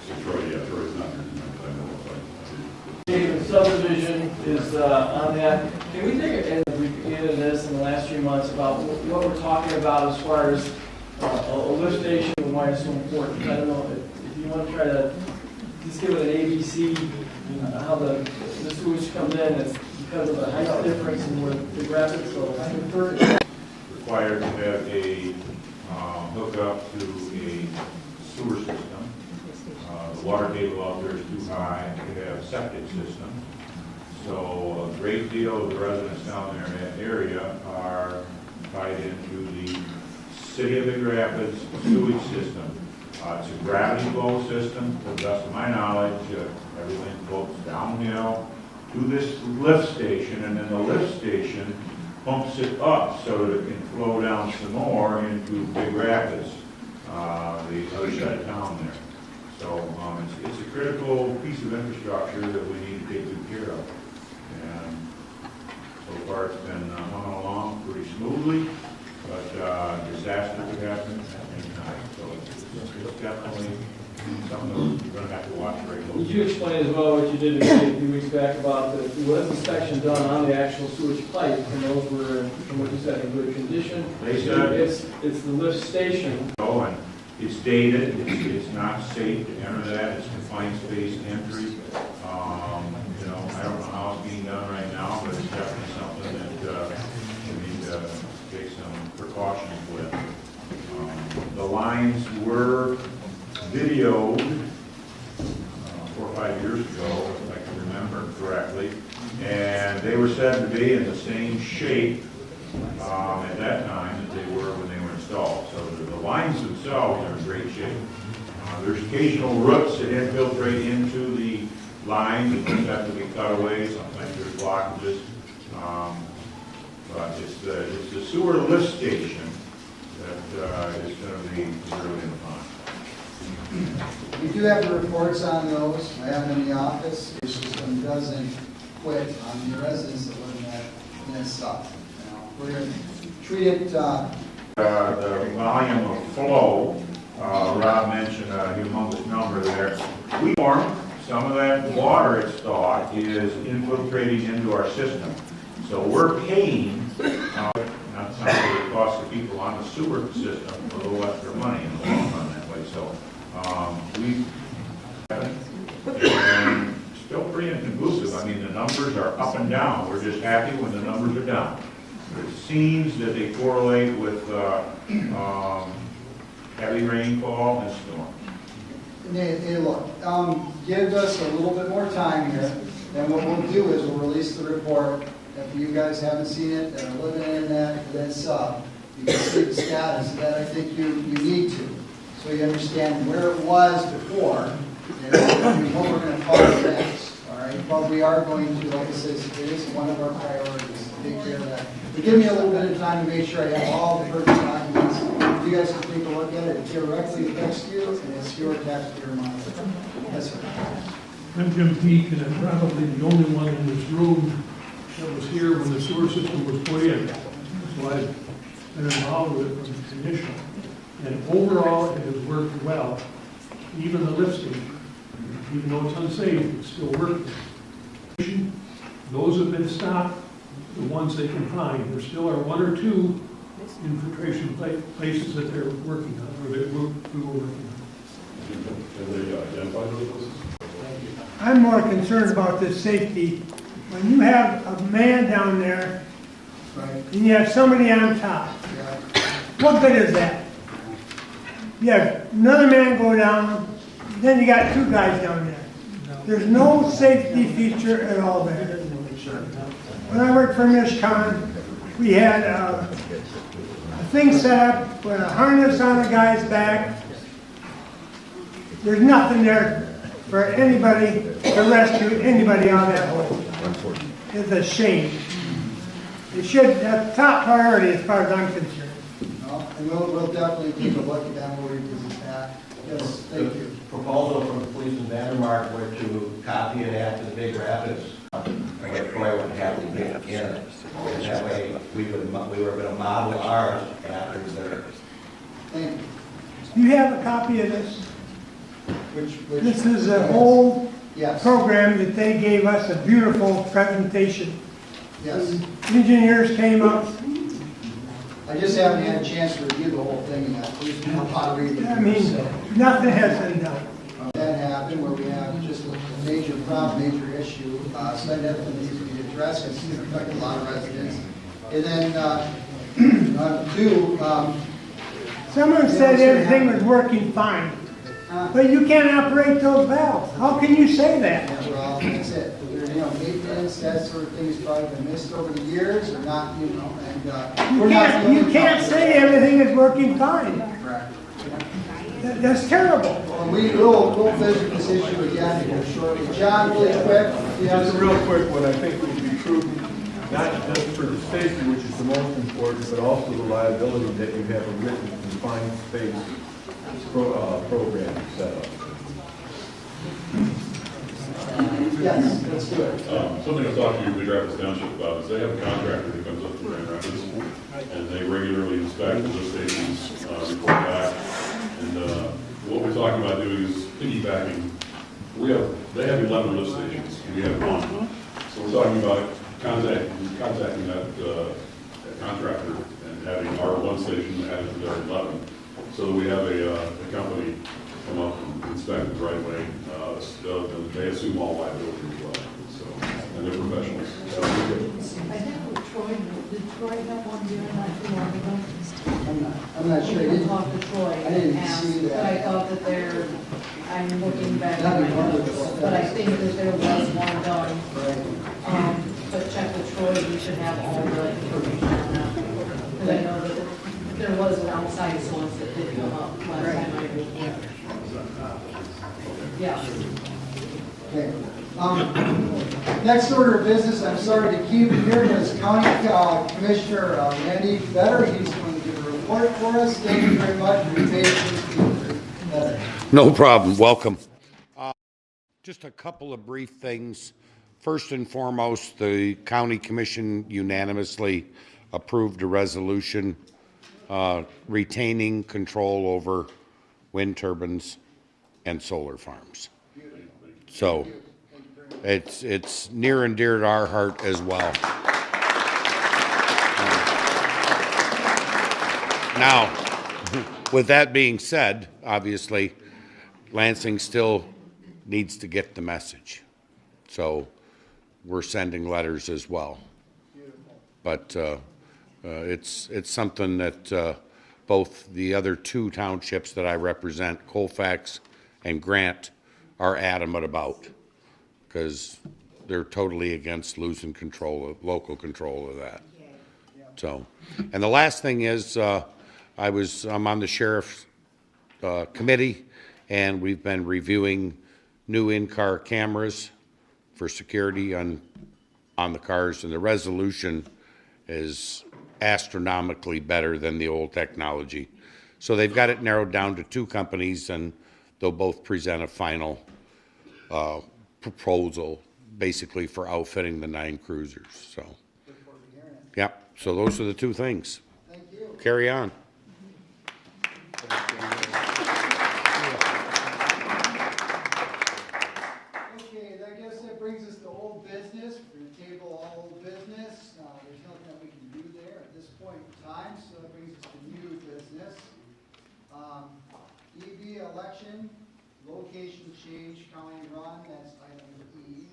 So Troy's not here tonight, but I know what The subdivision is on that. Can we take a review of this in the last few months about what we're talking about as far as a lift station and why it's so important? I don't know if you want to try to just give it an ABC, how the sewage comes in. It's because of the height difference and where the graphics go. Required to have a hookup to a sewer system. The water table out there is too high to have a septic system. So a great deal of the residents down there in that area are tied into the City of Big Rapids sewage system. It's a gravity flow system. To the best of my knowledge, everything floats downhill to this lift station, and then the lift station pumps it up so that it can flow down some more into Big Rapids, the other side of town there. So it's a critical piece of infrastructure that we need to take good care of. And so far it's been humming along pretty smoothly, but disaster could happen at any time. So it's definitely something that we're going to have to watch very closely. Would you explain as well what you did a few weeks back about there was inspection done on the actual sewage pipe, and those were, from what you said, in good condition? They said it's the lift station. Oh, and it's dated. It's not safe to enter that. It's confined space entry. I don't know how it's being done right now, but it's definitely something that we need to take some precautions with. The lines were videoed 4 or 5 years ago, if I can remember correctly, and they were said to be in the same shape at that time that they were when they were installed. So the lines themselves are in great shape. There's occasional roots that infiltrate into the lines and those have to be cut away. Sometimes there's blockages. But it's the sewer lift station that is going to be really in the pond. We do have the reports on those. I have them in the office. The system doesn't quit on the residents that live in that stuff. We're going to treat it. The volume of flow, Rob mentioned a humongous number there. We form some of that water, it's thought, is infiltrating into our system. So we're paying, not something that costs the people on the sewer system a little extra money in the long run that way. So and still pretty inconclusive. I mean, the numbers are up and down. We're just happy when the numbers are down. It seems that they correlate with heavy rainfall and storms. Hey, look, give us a little bit more time here, and what we'll do is we'll release the report. If you guys haven't seen it and are living in that sub, you can see the status of that. I think you need to, so you understand where it was before and what we're going to call it next. All right, but we are going to, like I said, it is one of our priorities to take care of that. But give me a little bit of time to make sure I have all the purchase documents. You guys can take a look at it. It directly affects you, and it's your taxpayer money. Yes, sir. I'm Jim Peake, and I'm probably the only one in this room that was here when the sewer system was put in. So I've been involved with it from initial. And overall, it has worked well. Even the lift station, even though it's unsafe, it's still working. Those have been stopped, the ones they can find. There still are one or two infiltration places that they're working on, or that we were working on. Have they identified those places? I'm more concerned about this safety. When you have a man down there, and you have somebody on top, what good is that? You have another man go down, then you got two guys down there. There's no safety feature at all there. When I worked for Mishcon, we had a thing set up with a harness on the guy's back. There's nothing there for anybody to rescue anybody out of that hole. It's a shame. It should, that's top priority as far as I'm concerned. No, and we'll definitely take a look at that. We'll revisit that. Yes, thank you. Proposal from the police in Vandermark were to copy it after the Big Rapids, where Troy would have to get in it. And that way, we were going to model ours after theirs. Thank you. Do you have a copy of this? Which This is an old yes. program that they gave us, a beautiful presentation. Yes. Engineers came up. I just haven't had a chance to review the whole thing yet. Please do not read it. I mean, nothing has been done. That happened where we have just a major problem, major issue. So that definitely needs to be addressed. It's going to affect a lot of residents. And then, two, someone said everything was working fine. But you can't operate those valves. How can you say that? Yeah, well, that's it. Maintenance, that sort of thing has probably been missed over the years, or not, and You can't say everything is working fine. Correct. That's terrible. Well, we'll visit this issue again here shortly. John, really quick. Just a real quick one. I think it would be prudent, not just for the safety, which is the most important, but also the liability that you have a written confined space program set up. Yes, let's do it. Something I talked to Big Rapids Township about is they have a contractor that comes up to Grand Rapids, and they regularly inspect the lift stations, report back. And what we're talking about doing is piggybacking. They have 11 lift stations, and we have one. So we're talking about contacting that contractor and having our one station added to their 11, so that we have a company come up and inspect it the right way. They assume all liability as well, so, and they're professionals. I think with Troy, did Troy have one here not too long ago? I'm not sure. I didn't talk to Troy. I didn't see that. But I thought that I'm looking back at my notes, but I think that there was one done. But check with Troy, you should have all the information on that. Because I know that there was an outside source that did come up last time I was here. Yeah. Okay. Next order of business, I'm sorry to keep it here, but it's County Commissioner Randy Vetter. He's going to give a report for us. Thank you very much for your patience. No problem. Welcome. Just a couple of brief things. First and foremost, the County Commission unanimously approved a resolution retaining control over wind turbines and solar farms. So it's near and dear to our heart as well. Now, with that being said, obviously, Lansing still needs to get the message. So we're sending letters as well. But it's something that both the other two townships that I represent, Colfax and Grant, are adamant about, because they're totally against losing local control of that. So, and the last thing is, I'm on the sheriff's committee, and we've been reviewing new in-car cameras for security on the cars, and the resolution is astronomically better than the old technology. So they've got it narrowed down to 2 companies, and they'll both present a final proposal, basically for outfitting the 9 cruisers. So, yeah. So those are the 2 things. Thank you. Carry on. Okay, I guess that brings us to old business. We're going to table all old business. There's nothing that we can do there at this point in time, so that brings us to new business. EV election, location change, county run, that's item E.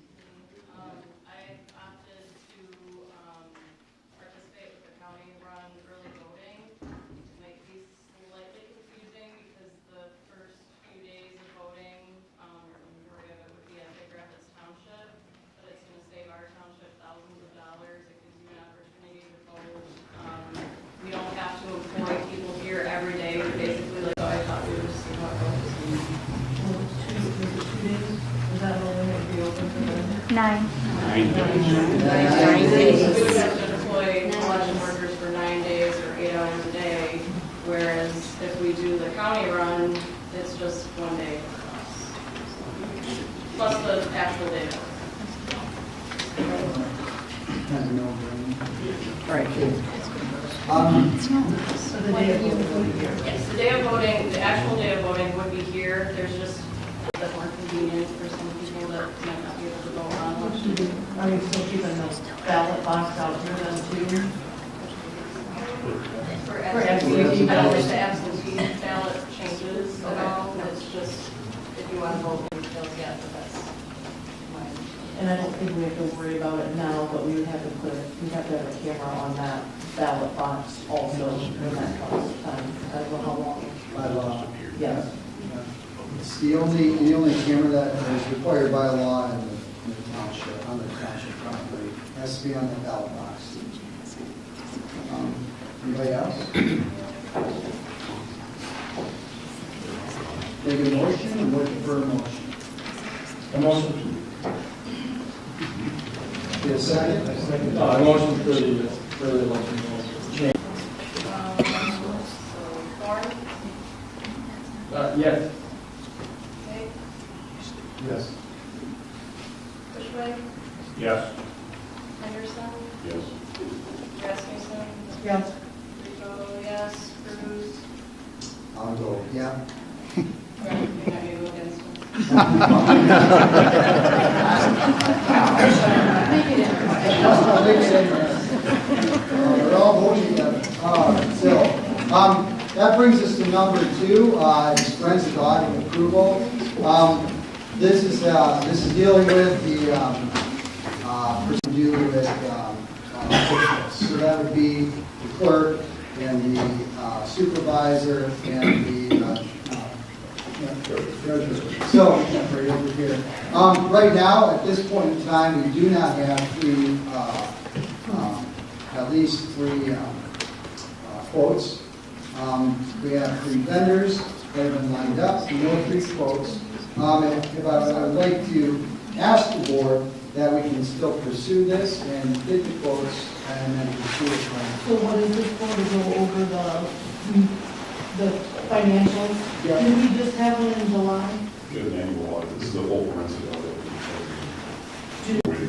I opted to participate with the county run early voting. It might be slightly confusing because the first few days of voting, the majority of it would be at Big Rapids Township, but it's going to save our township thousands of dollars. It gives you an opportunity to vote. We don't have to employ people here every day. We're basically like, I thought we were just about voting. 2 days? Is that only going to be open for them? 9. 9 days. We would have to employ election workers for 9 days or 8 hours a day, whereas if we do the county run, it's just 1 day plus the actual day. Right. So the day of voting here? Yes, the day of voting, the actual day of voting would be here. There's just that more convenient for some people that might not be able to vote on election day. Are you still keeping the ballot box out here then too? For absentee, I don't think the absentee ballot changes at all. It's just if you want to vote, they'll get the best. And I don't think we have to worry about it now, but we would have to we'd have to have a camera on that ballot box also when that comes time. I don't know how long. By law. Yes. It's the only camera that is required by law in the township, on the township property. It has to be on the ballot box. Anybody else? Take a motion and looking for a motion. A motion. Get a second? A motion for the election. Thorne? Yes. Okay. Yes. Bushway? Yes. Henderson? Yes. Rasmussen? Yes. Rico, yes. Cruz? I'll go, yeah. You're not going to go against him. Make it interesting. We're all voting together. That brings us to number 2, it's forensic audit approval. This is dealing with the person dealing with officials. So that would be the clerk and the supervisor and the treasurer. So right over here. Right now, at this point in time, we do not have at least 3 quotes. We have 3 vendors that have been lined up, no 3 quotes. If I would like to ask the board that we can still pursue this and get the quotes and then pursue it. So what is this for, to go over the financials. Yeah. Did we just have one in July? Get an annual audit. This is a full forensic audit.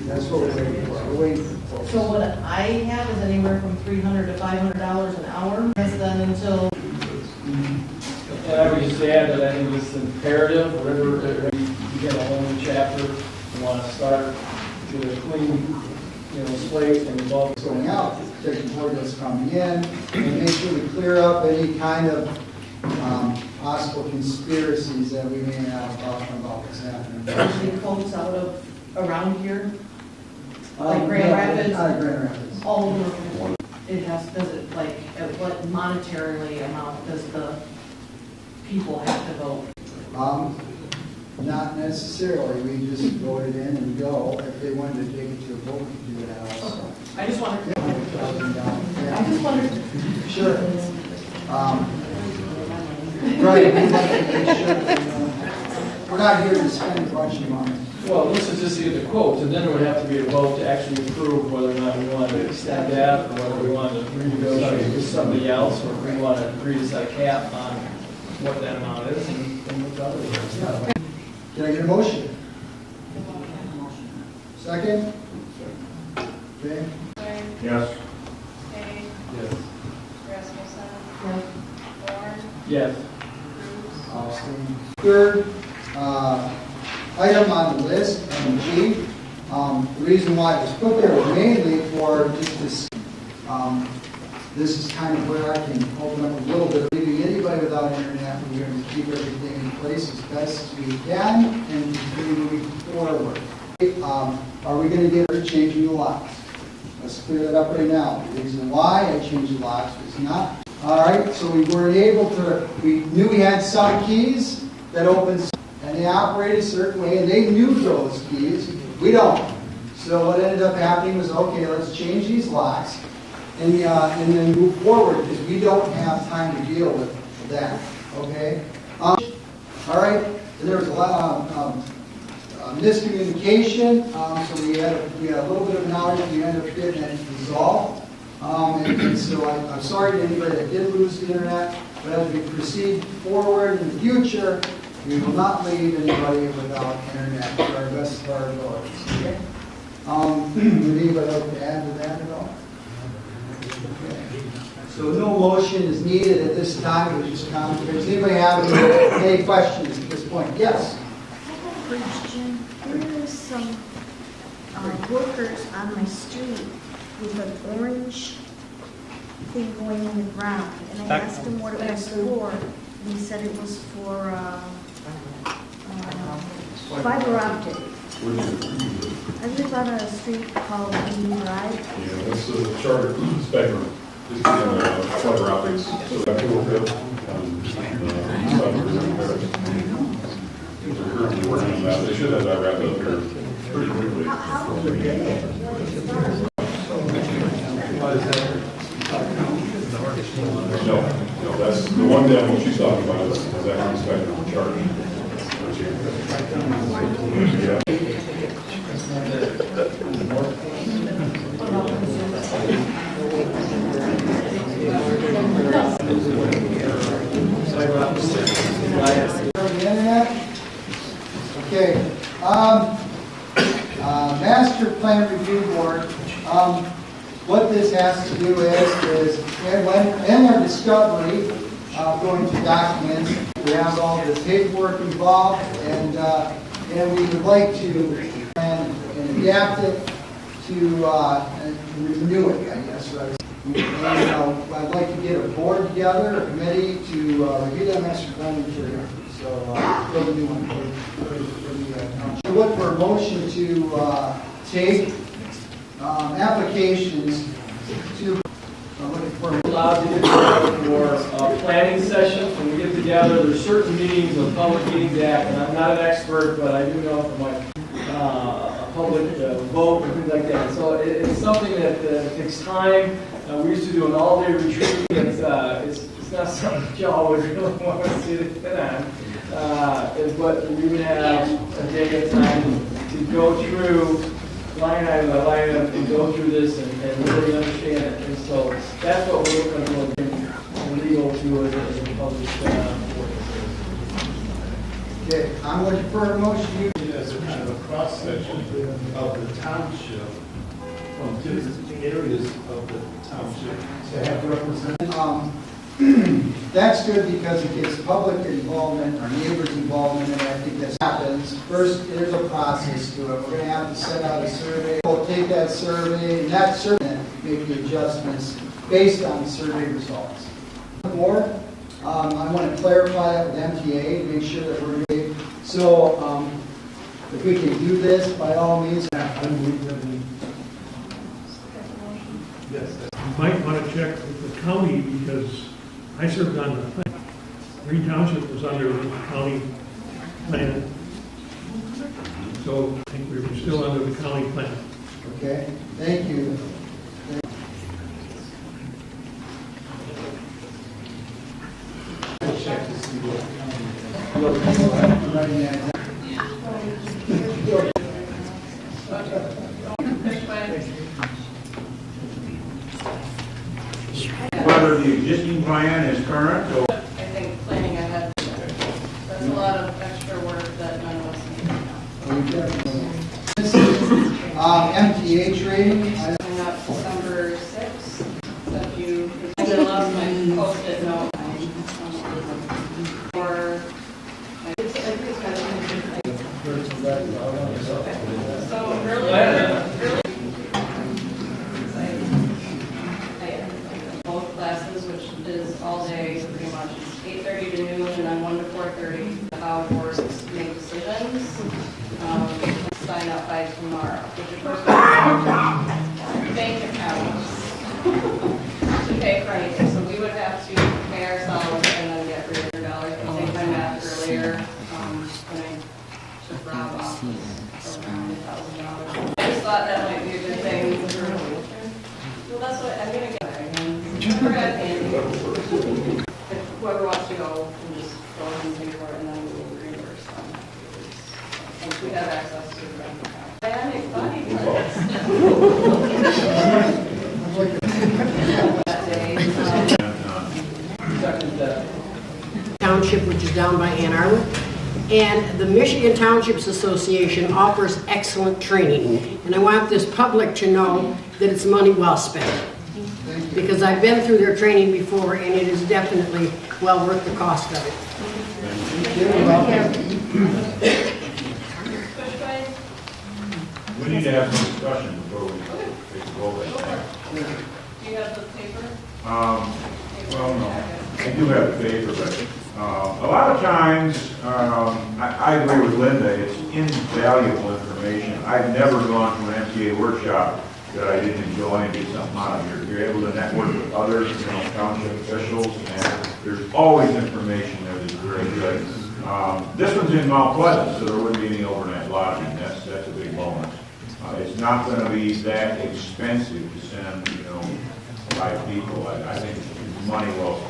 That's what we're waiting for. So what I have is anywhere from $300 to $500 an hour, less than until. And I would just add that I think it's imperative, whatever, you get a whole new chapter, you want to start with a clean, slate and involve. Going out, taking board that's coming in, and make sure we clear up any kind of possible conspiracies that we may have about what's happening. Any quotes out of around here? Like Grand Rapids? Out of Grand Rapids. All over. It has, does it, like, at what monetarily amount does the people have to vote? Not necessarily. We just voted in and go. If they wanted to take it to a vote, we could do that also. I just wondered. Yeah. I just wondered. Sure. Right. We'd like to make sure that, we're not here to spend a bunch of money. Well, this is just to get the quotes, and then there would have to be a vote to actually approve whether or not we want to extend that, or whether we want to renegotiate with somebody else, or if we want to agree to set a cap on what that amount is, and what the other is. Can I get a motion? Second? Okay. Yes. Yes. Yes. Yes. Third item on the list, G. The reason why it was put there was mainly for just this. This is kind of where I can open up a little bit. Leaving anybody without internet, we're going to keep everything in place as best as we can and continue moving forward. Are we going to get her changing the locks? Let's clear that up right now. The reason why I changed the locks was not. All right, so we were able to, we knew we had some keys that opened, and they operate a certain way, and they knew those keys. We don't. So what ended up happening was, okay, let's change these locks and then move forward, because we don't have time to deal with that. Okay? All right, and there was a lot of miscommunication, so we had a little bit of an outage. We ended up getting that resolved. And so I'm sorry to anybody that did lose the internet, but as we proceed forward in the future, we will not leave anybody without internet to our best of our abilities. Okay? Would anybody like to add to that at all? Okay. So no motion is needed at this time. Does anybody have any questions at this point? Yes? Question. There is some workers on my street with an orange thing going in the ground. And I asked him what it was for. And he said it was for fiber optic. I live on a street called Union Drive. Yeah, that's the charter spectrum. This is fiber optics. So that's what we're doing. We're currently working on that. They should have that wrapped up here pretty quickly. How did you get it? No, that's the one demo she's talking about is that on spectrum charge. Yeah. The internet? Okay. Master Plan Review Board. What this has to do is in our discovery, going to documents, we have all the paperwork involved, and we would like to plan and adapt it to renew it, I guess. Right? And I'd like to get a board together, a committee to review that master plan material. So, for the new one. I look for a motion to take applications to allowed to get together for planning sessions. When we get together, there's certain meetings of Public Meetings Act, and I'm not an expert, but I do know from my public vote and things like that. So it's something that takes time. We used to do an all-day retreat. It's not something that y'all would really want to sit on. But we would have a day of time to go through line item by line item and go through this and really understand it. And so that's what we're looking for in legal to as a public I'm looking for a motion. As a kind of a cross-section of the township, from different areas of the township, to have representatives. That's good because it gets public involvement, our neighbors' involvement, and I think that happens. First, there's a process to it. We're gonna have to send out a survey. We'll take that survey, and that survey, make the adjustments based on the survey results. More, I want to clarify that with MTA to make sure that we're doing. So, if we can do this, by all means. Yes. You might want to check with the county because I served on the thing. Green Township was under the county plan. So I think we were still under the county plan. Okay, thank you. Check to see what Whether the existing plan is current or. I think planning ahead, that's a lot of extra work that none of us need. MTA training. Coming up December 6th, so if you, I lost my post-it note. Or, so earlier, both classes, which is all day, pretty much, 8:30 to noon, and then 1 to 4:30, how boards make decisions. Sign up by tomorrow, which of course, bank accounts to pay for anything, so we would have to pay ourselves and then get $300. I think my math earlier, when I took Rob off, was around $1,000. I just thought that might be a good thing for, well, that's what I'm gonna get. We're at Andy. Whoever wants to go, can just go ahead and pay for it, and then we will reimburse them. Once we have access to the bank account. I make funny Township, which is down by Ann Arbor. And the Michigan Townships Association offers excellent training. And I want this public to know that it's money well spent. Because I've been through their training before, and it is definitely well worth the cost of it. We need to have some discussion before we take a vote. Do you have the paper? Well, no, I do have the paper, but a lot of times, I agree with Linda, it's invaluable information. I've never gone to an MTA workshop that I didn't enjoy and get something out of. You're able to network with others, township officials, and there's always information there that's very good. This one's in Mount Pleasant, so there wouldn't be any overnight lodging. That's a big bonus. It's not going to be that expensive to send, 5 people. I think it's money well spent.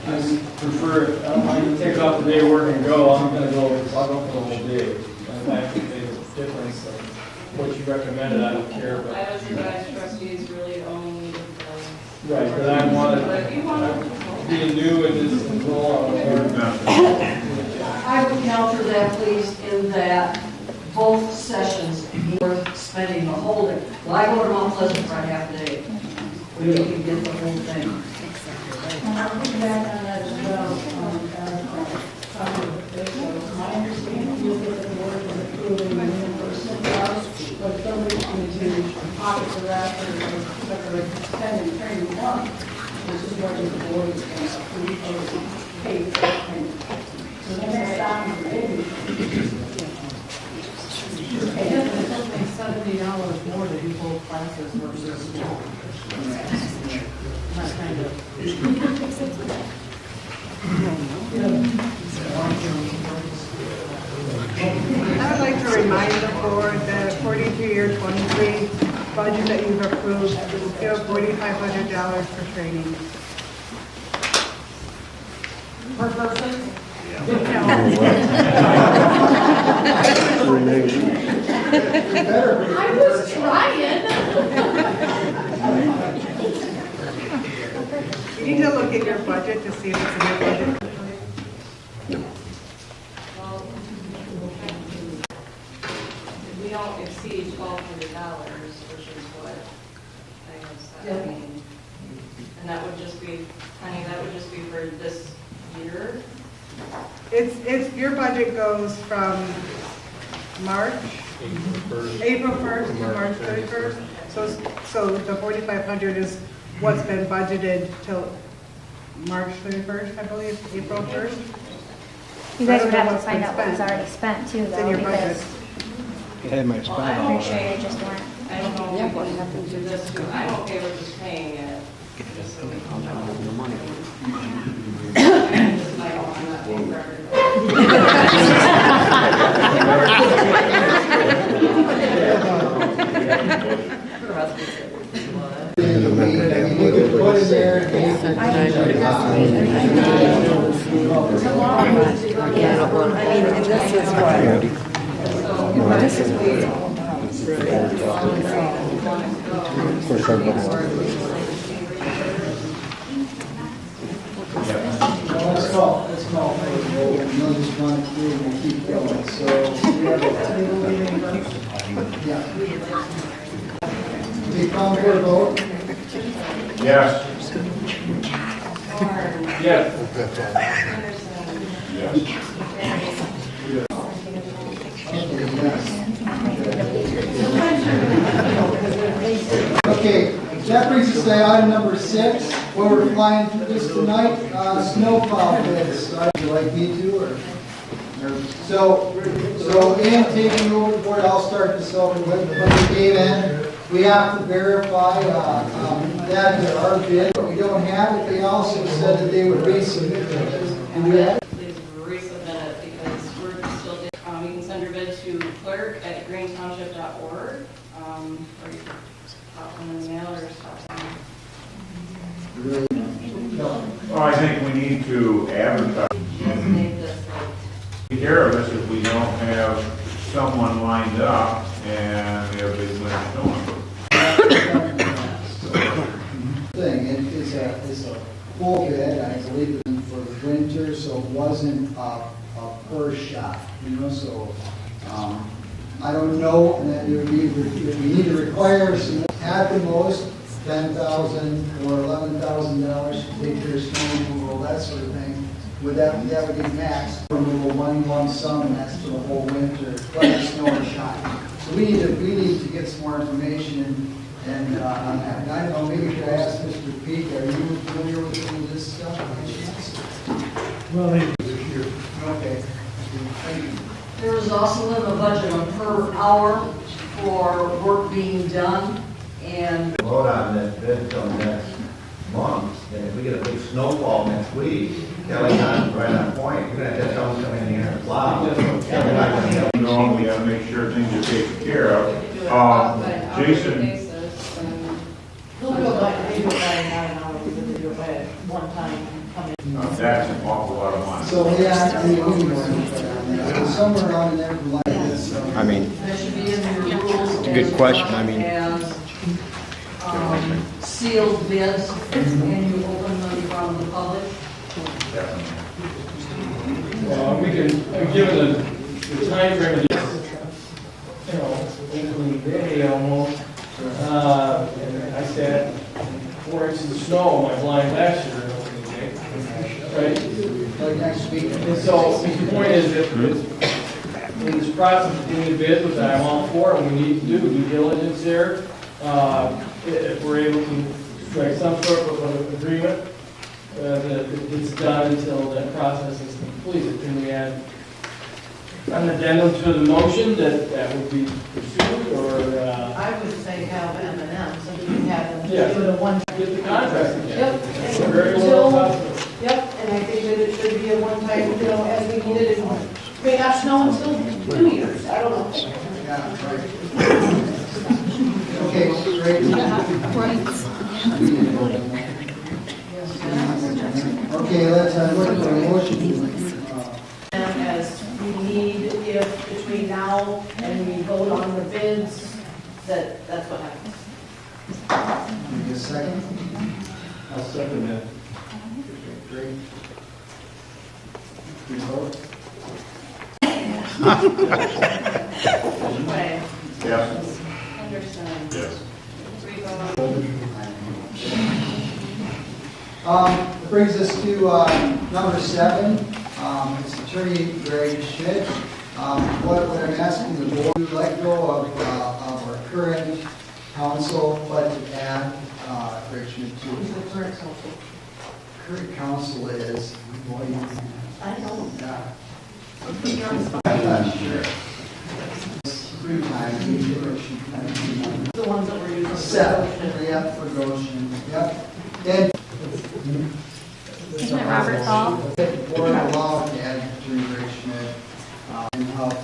I prefer, I don't want to take off the day work and go, I'll go for the whole day. I think the difference of what you recommended, I don't care, but. I was the guys trustees really only needed the. Right, but I wanted, But if you want being new in this role, I would counter that, please, in that both sessions are worth spending the whole day. Well, I go to Mount Pleasant for a half a day. We can get the whole thing. And I'll piggyback on that as well. My understanding is that the board is approving the reimbursement clause, but somebody can do pocket the rest or spend and training one. This is what the board is going to approve or pay for. So then they stop and maybe. It doesn't make $70 more to do both classes versus that kind of. I would like to remind the board that according to your 23 budget that you've approved, you have $4,500 for training. Per person? I was trying. need to look at your budget to see if it's in your budget. Well, we don't exceed $1,200, which is what I have said. And that would just be, honey, that would just be for this year? It's, your budget goes from March, April 1st to March 31st. So the 4,500 is what's been budgeted till March 31st, I believe, April 1st. You guys would have to find out what was already spent too, It's in though, your because budget. I'm pretty sure you just weren't. I don't know if we can do this, I'm okay with just paying it. Just so we can know. I don't, I'm not paying for Let's call for the vote, and we'll just run it through and we'll keep going. So, we have a table meeting. Yeah. Okay, call for a vote. Yes. Yes. Okay, that brings us to item number 6, where we're flying through this tonight, snowplow bids. Would you like me to, or? So in taking over the board, I'll start this over with. When we came in, we have to verify that there are bids, but we don't have it. They also said that they would resubmit bids. And we have Please resubmit it because we're still, you can send your bid to clerk@greentownship.org, or you can pop them in the mail or stop them. Well, I think we need to advertise. Take care of this if we don't have someone lined up and we have big winter storm. thing. It's a full bid, I believe, for the winter, so it wasn't a per shot, so, I don't know, and that we need to require some, at the most, $10,000 or $11,000 to take care of snow removal, that sort of thing. Would that would be max removal, one lump sum, and that's for the whole winter, plus the snow or shot. So we need to get some more information and on that. And I don't know, maybe could I ask Mr. Peak, are you familiar with any of this stuff? Well, they do this year. Okay. Thank you. There is also in the budget a per hour for work being done, and Vote on this bid till next month, and if we get a big snowfall next week, Kelly's on right on point, we're gonna have someone come in here and plow. No, we gotta make sure things are taken care of. Jason, He'll go by, they go by 9 hours, but they go by at one time and come in. that's an awful lot of money. So, yeah, I mean, we can go ahead and put it on there. So somewhere around there, like this. So. I mean, that should be in your rules. it's a good question, I mean. As sealed bids, and you open them from the public. We can, given the time frame of this, opening day almost, and I sat 4 inches of snow on my blind last year, opening day, right? Like next week. And so the point is that in this process of doing the bid, which I'm all for, and we need to do due diligence there, if we're able to strike some sort of an agreement, that it's done until that process is completed. Can we add an addendum to the motion that would be pursued, or? I would say have M&M, so we can have them Yeah. do it a one. Get the contract again. Yep. Very Until- well possible. Yep, and I think that it should be a one-time, as we need it, may not snow until 2 years, I don't know. Okay, great. Okay, let's look for a motion. As we need, if between now and we vote on the bids, that's what happens. Give me a second. I'll second that. Great. You vote? Way. Yes. Anderson. Yes. Rebo. It brings us to number 7. It's Attorney Greg Schmidt. What I'm asking the board to let go of our current counsel, but to add Greg Schmidt to Who's the current council? current counsel is. I know. Yeah. The I'm not sure. 3 times. ones that were using. 7. Yeah, for Gotion. Yep. And Isn't it Robert Hall? the board allowed to add Attorney Greg Schmidt and help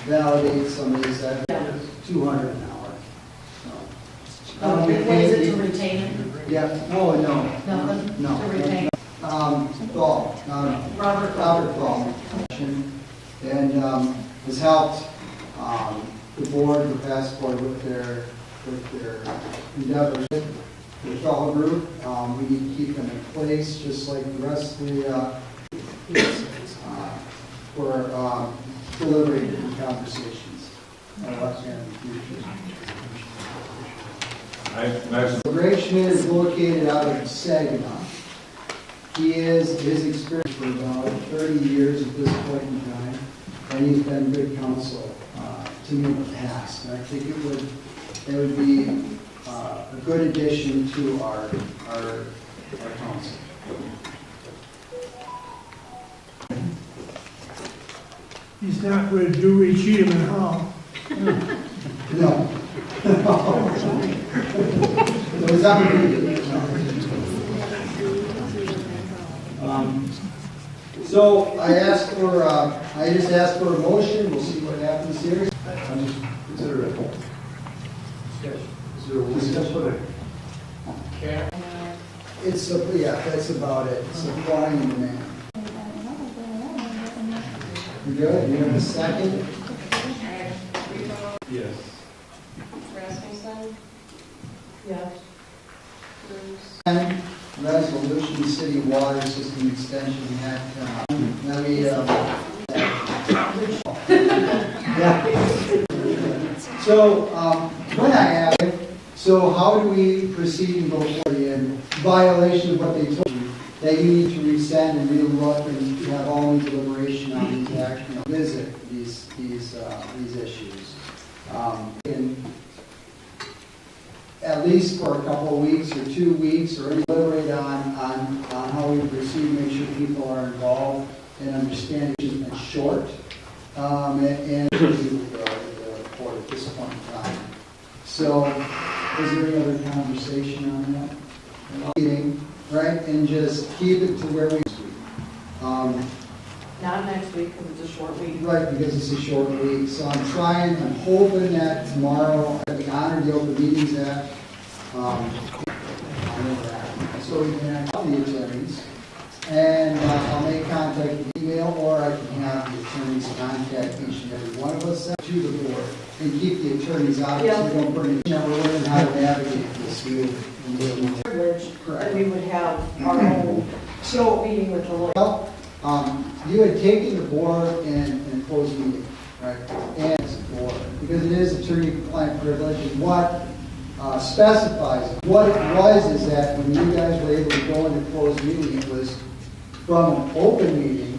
validate some of these. 200 an hour. So, What is it to retain him? yeah. No. Nothing? No. To retain? Thal, no. Robert Thal. And has helped the board, the past board with their endeavors. The fellow group, we need to keep them in place, just like the rest of the for deliberating conversations. In the future. Greg Schmidt is located out of Saginaw. His experience for about 30 years at this point in time, and he's been good counsel to me in the past. And I think it would be a good addition to our council. He's not with Dewey, Cheatham, and Hall. No. It was unrelated. So I just asked for a motion. We'll see what happens here. I'm just consider it. Is there a discussion? It's that's about it. Supply and demand. You good? You have a second? Yes. Rasmussen. Yes. Bruce. Resolution City Water System Extension Act. Let me, yeah. So, when I asked, so how do we proceed and go forward in violation of what they told you, that you need to resend and relook and have all new deliberation on these actions, visit these issues. And at least for a couple of weeks or 2 weeks, or deliberate on how we proceed, make sure people are involved and understand it's been short, and the report at this point in time. So, is there any other conversation on that? Meeting, right, and just keep it to where we. Not next week, because it's a short week. Right, because it's a short week. So I'm hoping that tomorrow, I can honor the Open Meetings Act. So we can have the attorneys, and I'll make contact with email, or I can have the attorneys contact each and every one of us to the board, and keep the attorneys out, so we don't bring, we're learning how to navigate this. Privilege, that we would have our own meeting with the lawyer. Well, you had taken the board and closed meeting, right? And as a board, because it is attorney-client privilege, and what specifies it. What it was is that when you guys were able to go into closed meeting, it was from an open meeting,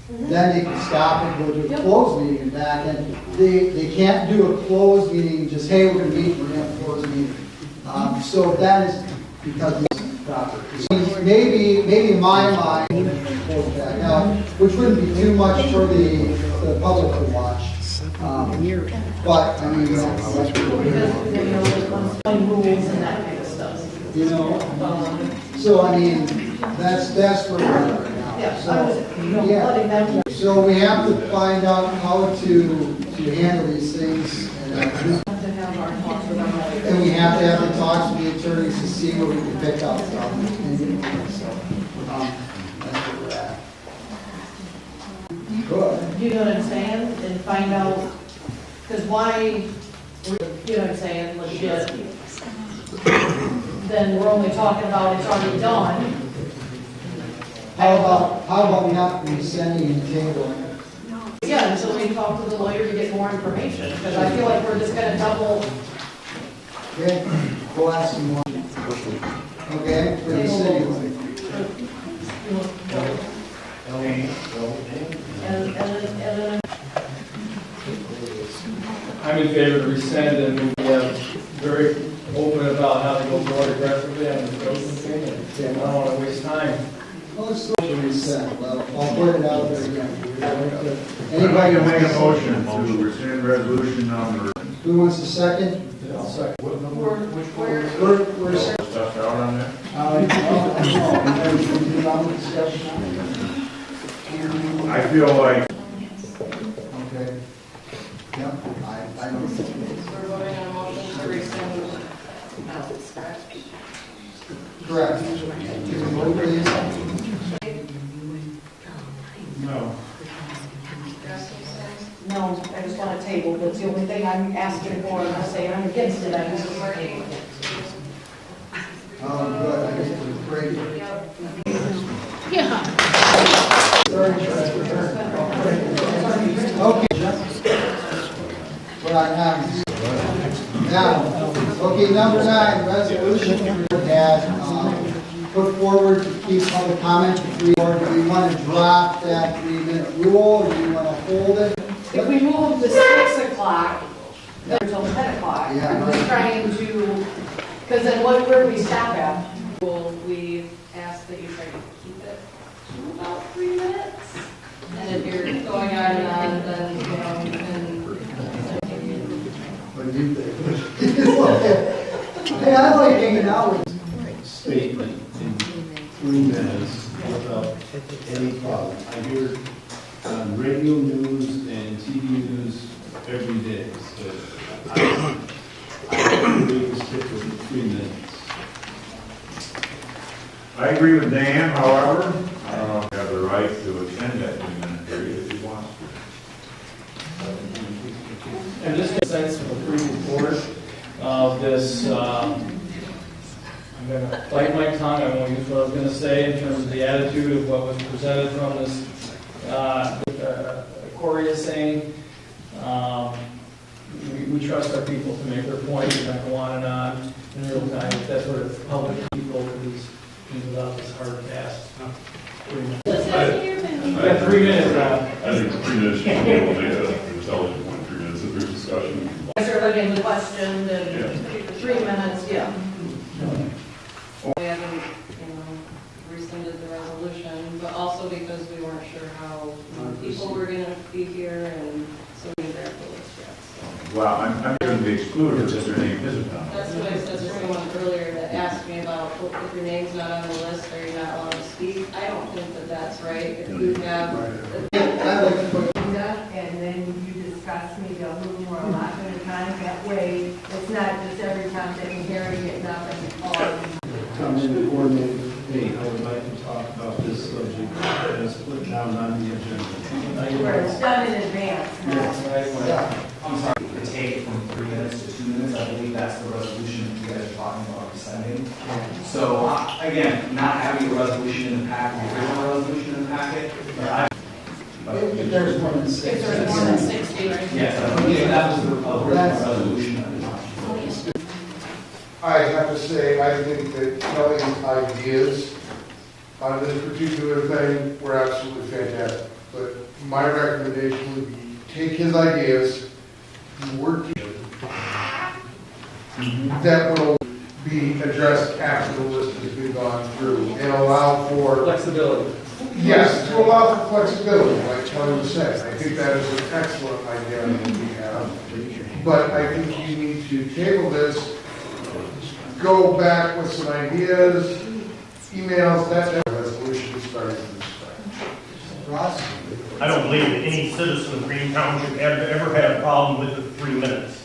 then they can stop and go to a closed meeting and back, and they can't do a closed meeting, just, hey, we're going to meet, we're going to have a closed meeting. So that is because it's proper. Maybe in my mind, close back out, which wouldn't be too much for the public to watch. But, I mean, Because, rules and that kind of stuff. you know, so I mean, that's where we're at right now. Yeah, So, I was, letting them. So we have to find out how to handle these things, and we have to have the talks with the attorneys to see where we can pick up from. So, that's where we're at. Good. You know what I'm saying? And find out, because why, you know what I'm saying, legit. Then we're only talking about it's already done, How about we not resending and tabling it? Yeah, until we talk to the lawyer to get more information, because I feel like we're just gonna double. Okay, we'll ask him more. Okay, for the city. And then I'm in favor to rescind, and we have very open about how to go more aggressively on the Gotion thing, and I don't want to waste time. Well, let's do a resend. Well, I'll put it out there again. I'd like to make a motion to rescind resolution number. Who wants a second? I'll second. What number? Which one? We're Stuff out on there? I feel like. Okay. Yep, I don't. We're voting on a motion to rescind. Correct. Can we vote, please? No. No, I just want a table, that's the only thing I'm asking for, and I say I'm against it, I just want a table. Oh, good, I guess we're great. Yeah. Okay. We're on time. Now, okay, number 9, resolution that put forward to keep public comment for 3 or do we want to drop that 3-minute rule, or do we want to hold it? If we move to 6 o'clock, then until 10 o'clock, Yeah, I'm just trying to, because then where do we stop at? Well, we ask that you try to keep it to about 3 minutes. And if you're going on and on, then, you know, you can. What do you think? Hey, I like hanging out with Statement in 3 minutes without any problem. I hear on radio news and TV news every day, so I agree to stick with 3 minutes. I agree with Dan, however, I don't know if you have the right to extend that 3-minute period if you want to. And just a sense of a pre-report of this, I'm going to bite my tongue, I won't use what I was going to say in terms of the attitude of what was presented from this, Corey is saying. We trust our people to make their point, we're going to go on and on in real time. If that's what it's public people who's without this hard pass. 3 minutes. I got 3 minutes now. I think 3 minutes, you can make a intelligent point, 3 minutes if there's discussion. Answer again the question, then 3 minutes, yeah. We haven't, you know, rescinded the resolution, but also because we weren't sure how people were going to be here, and so we didn't draft the list yet. So. Well, I'm going to be excluded if their name isn't on it. That's what I said to someone earlier that asked me about, well, if your name's not on the list, are you not allowed to speak? I don't think that that's right. If you have. And then you discuss maybe a little more lot at a time. That way, it's not just every time that you hear it, getting up and calling. Come in and coordinate with me. I would like to talk about this subject as put down on the agenda. Where it's done in advance. I'm sorry, to take from 3 minutes to 2 minutes, I believe that's the resolution that you guys are talking about rescinding. So, again, not having a resolution in the packet, the original resolution in the packet, If there's more than 6. If there's more than 60, right? yes, I believe that was the original resolution. I have to say, I think that Kelly's ideas on this particular thing were absolutely fantastic. But my recommendation would be take his ideas, work that will be addressed after the list has been gone through and allow for flexibility. Yes, to allow for flexibility, like Kelly was saying. I think that is an excellent idea that we have. But I think you need to table this, go back with some ideas, emails, that type of resolution starting from scratch. Ross? I don't believe that any citizen of Green Township ever had a problem with the 3 minutes.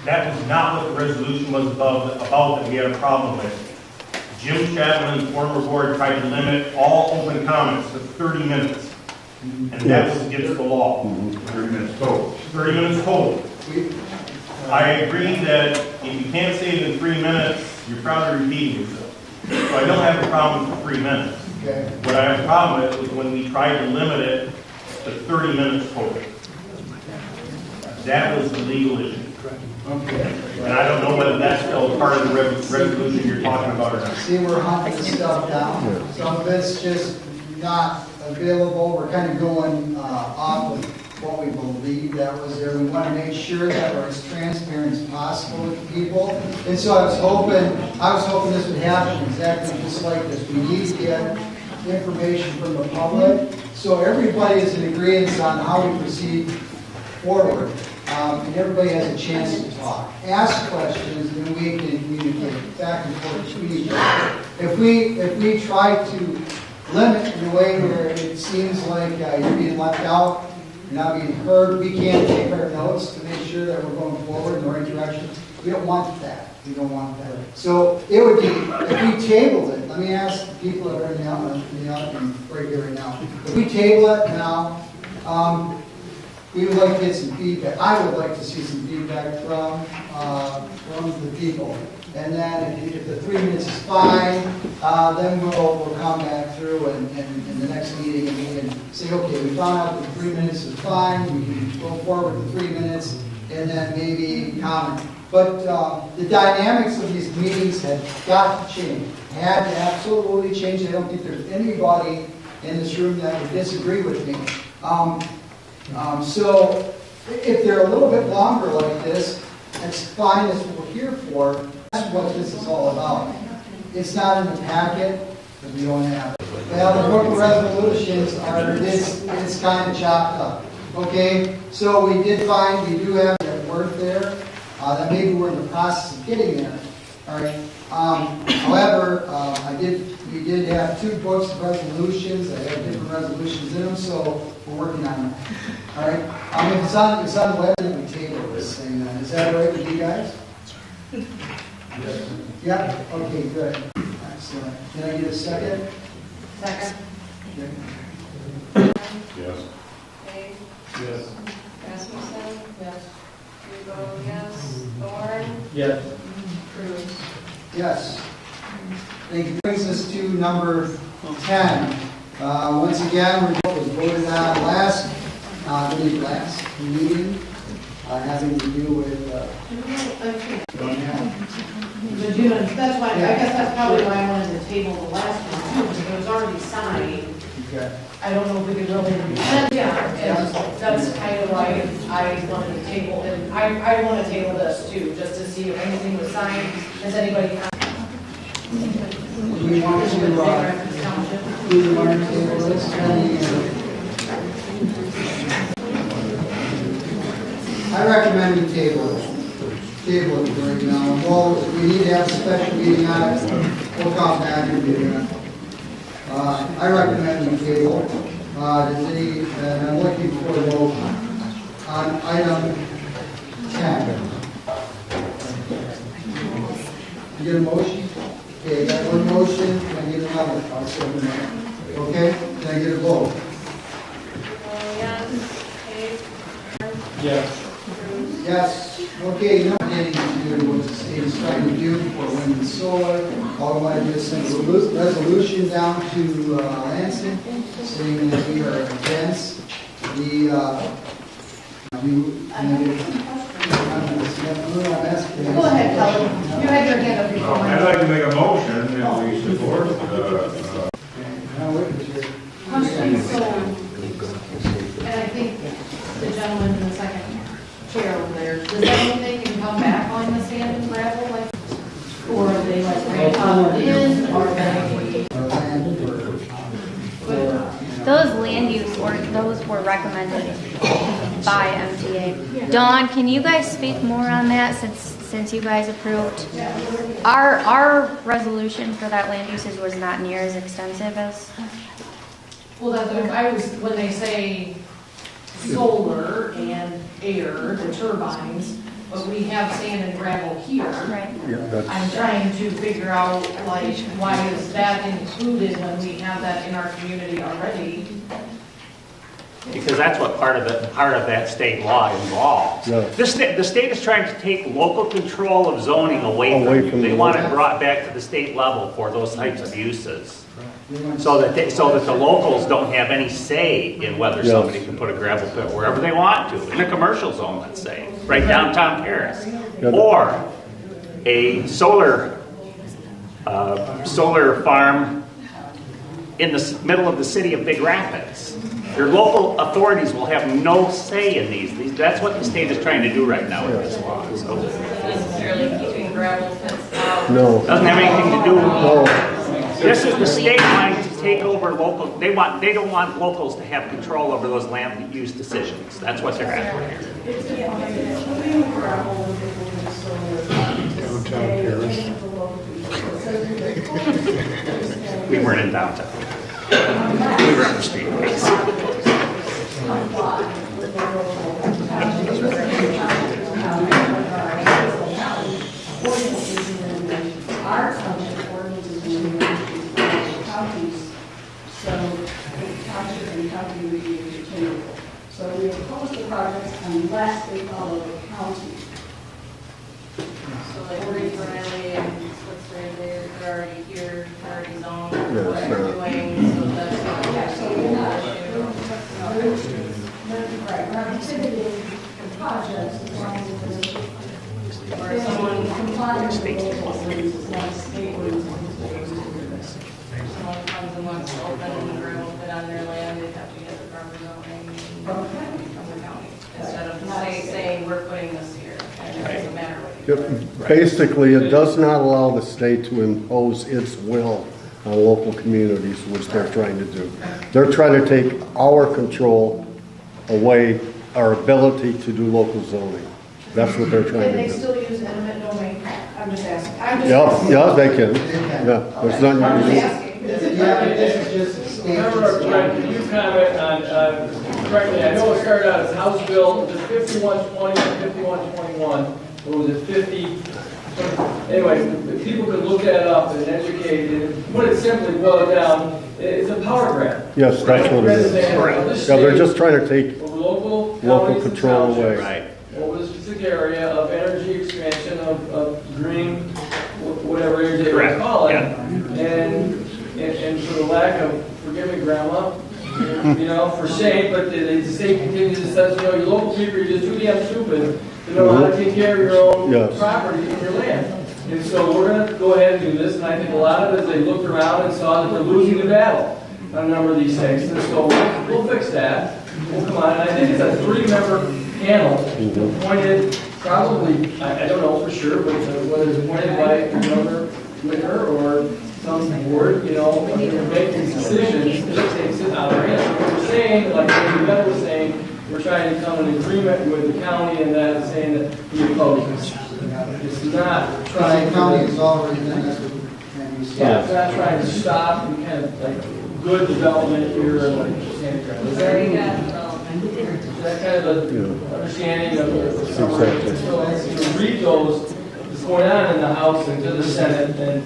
That was not what the resolution was about that we had a problem with. Jim Chapman, former board, tried to limit all open comments to 30 minutes. And that was against the law. 30 minutes total. 30 minutes total. I agree that if you can't say it in 3 minutes, you're probably repeating yourself. So I don't have a problem with 3 minutes. Okay. What I have a problem with was when we tried to limit it to 30 minutes total. That was the legal issue. Okay. And I don't know whether that's still part of the resolution you're talking about or not. See, we're hunting this stuff down. Some of it's just not available. We're kind of going off of what we believe that was there. We want to make sure that we're as transparent as possible with people. And so I was hoping this would happen exactly just like this. We need to get information from the public so everybody is in agreement on how we proceed forward. And everybody has a chance to talk. Ask questions, and we can communicate back and forth between each other. If we try to limit in a way where it seems like you're being left out, you're not being heard, we can't take our notes to make sure that we're going forward in the right direction. We don't want that. We don't want that. So it would be, if we tabled it, let me ask the people that are in the audience right here right now. If we table it now, we would like to get some feedback. I would like to see some feedback from the people. And then if the 3 minutes is fine, then we'll come back through and in the next meeting and we can say, okay, we found out that 3 minutes is fine, we can go forward with the 3 minutes and then maybe comment. But the dynamics of these meetings have got to change. Had to absolutely change. I don't think there's anybody in this room that would disagree with me. So if they're a little bit longer like this, that's fine, that's what we're here for. That's what this is all about. It's not in the packet, because we don't have it. Well, the book of resolutions it's kind of chopped up. Okay, so we do have that word there, that maybe we're in the process of getting there. All right. However, we did have 2 books of resolutions that have different resolutions in them, so we're working on that. All right. It's on the website. We table this thing. Then. Is that all right with you guys? Yeah. Okay. Good. Excellent. Can I get a second? Second. Yes. Dave? Yes. Rasmussen? Yes. Hugo, yes. Thorne? Yes. Cruz? Yes. Thank you. Brings us to number 10. Once again, we voted on last meeting, having to do with. That's why, I guess that's probably why I wanted to table the last one too, because it was already signed. Okay. I don't know if we could really rescind it, and that's kind of why I wanted to table, and I want to table this too, just to see if anything was signed. Has anybody? Do we want to table this? I recommend we table it. Table it right now. Well, we need to have a special meeting on it. We'll come back and do that. I recommend we table. And I'm looking for a vote on item 10. You get a motion? Okay, got one motion. Can I get another? I'll second that. Okay? Can I get a vote? Yes. Dave? Yes. Yes. Okay, now getting to what the state is trying to do for wind and solar. All I want to do is send a resolution down to Lansing saying that we are against the Go ahead, Kelly. You had your hand up before. I'd like to make a motion that we support Question, so, and I think the gentleman in the second chair over there, does that mean they can come back on the sand and gravel, like, or are they like grandfathered in, or they? Those land use, those were recommended by MTA. Dawn, can you guys speak more on that since you guys approved? Our resolution for that land uses was not near as extensive as. Well, when they say solar and air, the turbines, but we have sand and gravel here. Right. I'm trying to figure out, like, why is that included when we have that in our community already? Because that's what part of that state law involves. Yeah. The state is trying to take local control of zoning away from you. They want it brought back to the state level for those types of uses. So that the locals don't have any say in whether somebody can put a gravel pit wherever they want to, in a commercial zone, let's say, right downtown Paris. Or a solar farm in the middle of the city of Big Rapids. Your local authorities will have no say in these. That's what the state is trying to do right now with this law. So, Necessarily keeping gravel pits out. No. doesn't have anything to do with No. This is the state wanting to take over local. They don't want locals to have control over those land use decisions. That's what they're after here. Downtown Paris. We weren't in downtown. We were on the street. Our township ordinances in the counties, so the township and county review is attainable. So we oppose the projects unless they follow the county. So like Reed Riley and what's right there, they're already here, they're already zoned, Yeah, what it's they're not- doing, so that's not actually an issue. Right, we're not intimidating the projects as long as it's Or someone compliant with local ordinances, not state ordinances. someone comes and wants to open a gravel pit on their land, they have to get the proper zoning from the county. Instead of the state saying, we're putting this here, and it doesn't matter what you do. Basically, it does not allow the state to impose its will on local communities, which they're trying to do. They're trying to take our control away, our ability to do local zoning. That's what they're trying Can they to do. still use eminent domain? I'm just asking. I'm just Yeah, asking. yeah, they can. Yeah, there's nothing I'm you just can asking. Yeah, this is just a state. Remember, Brett, can you comment on, correctly, I know it started out as House Bill, was it 5120 or 5121? Or was it 50? Anyway, if people could look that up and educate, and put it simply, boil it down, it's a power grab. Yes, that's what it is. Yeah, they're just trying to take Local local control away. Right. over the specific area of energy expansion, of green, whatever energy they want to call it. And for the lack of, forgive me, Grandma, for saying, but the state continues to say, your local people are just too damn stupid to know how to take care of your own property and your land. And so we're going to go ahead and do this, and I think a lot of it is they looked around and saw that they're losing the battle on a number of these things. And so we'll fix that. We'll come on, and I think it's a 3-member panel appointed, probably, I don't know for sure, but whether it's appointed by another winner or some board, they're making decisions that takes it out of our hands. What we're saying, like Themidwesterner was saying, we're trying to come in agreement with the county, and that is saying that we oppose this. It's not trying to. County is already done that. Yeah, it's not trying to stop and kind of like good development here and like Santa Cruz. Is that kind of an understanding of the summary? So read those, what's going on in the House and to the Senate, and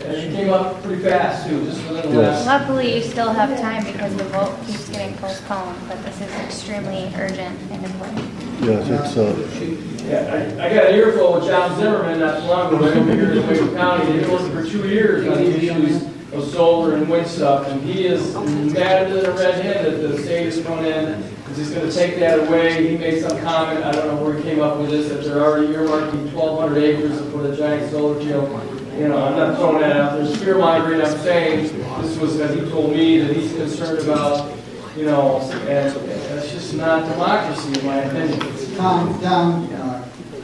it came up pretty fast too, just within the last. Luckily, you still have time because the vote keeps getting postponed, but this is extremely urgent and important. Yes, Yeah, I got an earful with John Zimmerman not too long ago, over here in Wake County. They've been working for 2 years on the issues of solar and wind stuff, and he is mad as a red hen that the state is coming in, because he's going to take that away. He made some comment, I don't know where he came up with this, that they're already earmarking 1,200 acres to put a giant solar field. I'm not throwing that out there, fear mongering. I'm saying this was, as he told me, that he's concerned about, and that's just not democracy, in my opinion. Tom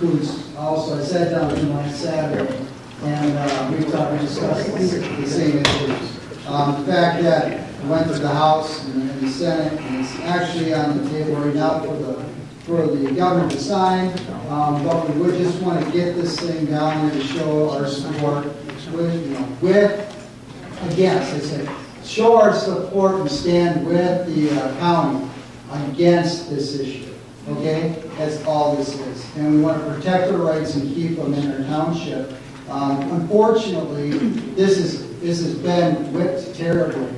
Coons, also, I sat down with him on Saturday, and we discussed the same issues. The fact that it went to the House and the Senate, and it's actually on the table right now for the governor to sign, but we would just want to get this thing down there to show our support against, I said, show our support and stand with the county against this issue. Okay, that's all this is, and we want to protect our rights and keep them in our township. Unfortunately, this has been whipped terribly,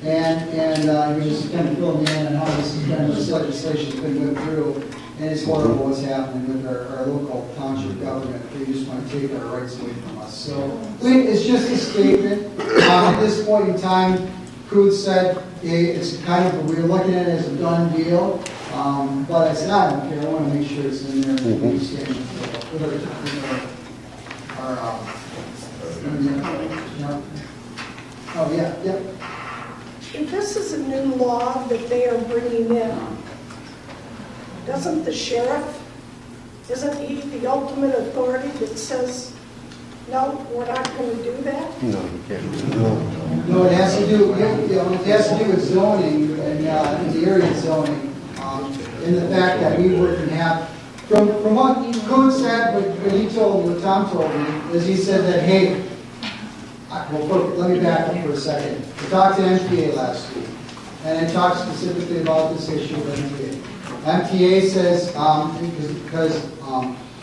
and you just kind of fill me in on how this legislation has been whipped through, and it's horrible what's happening with our local township government. they just want to take our rights away from us. So it's just a statement. At this point in time, Coot said it's kind of, we're looking at it as a done deal, but it's not. I don't care. I want to make sure it's in there. We stand with our oh yeah, yep. If this is a new law that they are bringing in, doesn't the sheriff, isn't he the ultimate authority that says, no, we're not going to do that? No, you can't. No, it has to do, it has to do with zoning and the area zoning, and the fact that we wouldn't have, from what Coot said, what he told me, what Tom told me, is he said that, hey, let me back up for a second. We talked to MTA last week, and I talked specifically about this issue with MTA. MTA says, because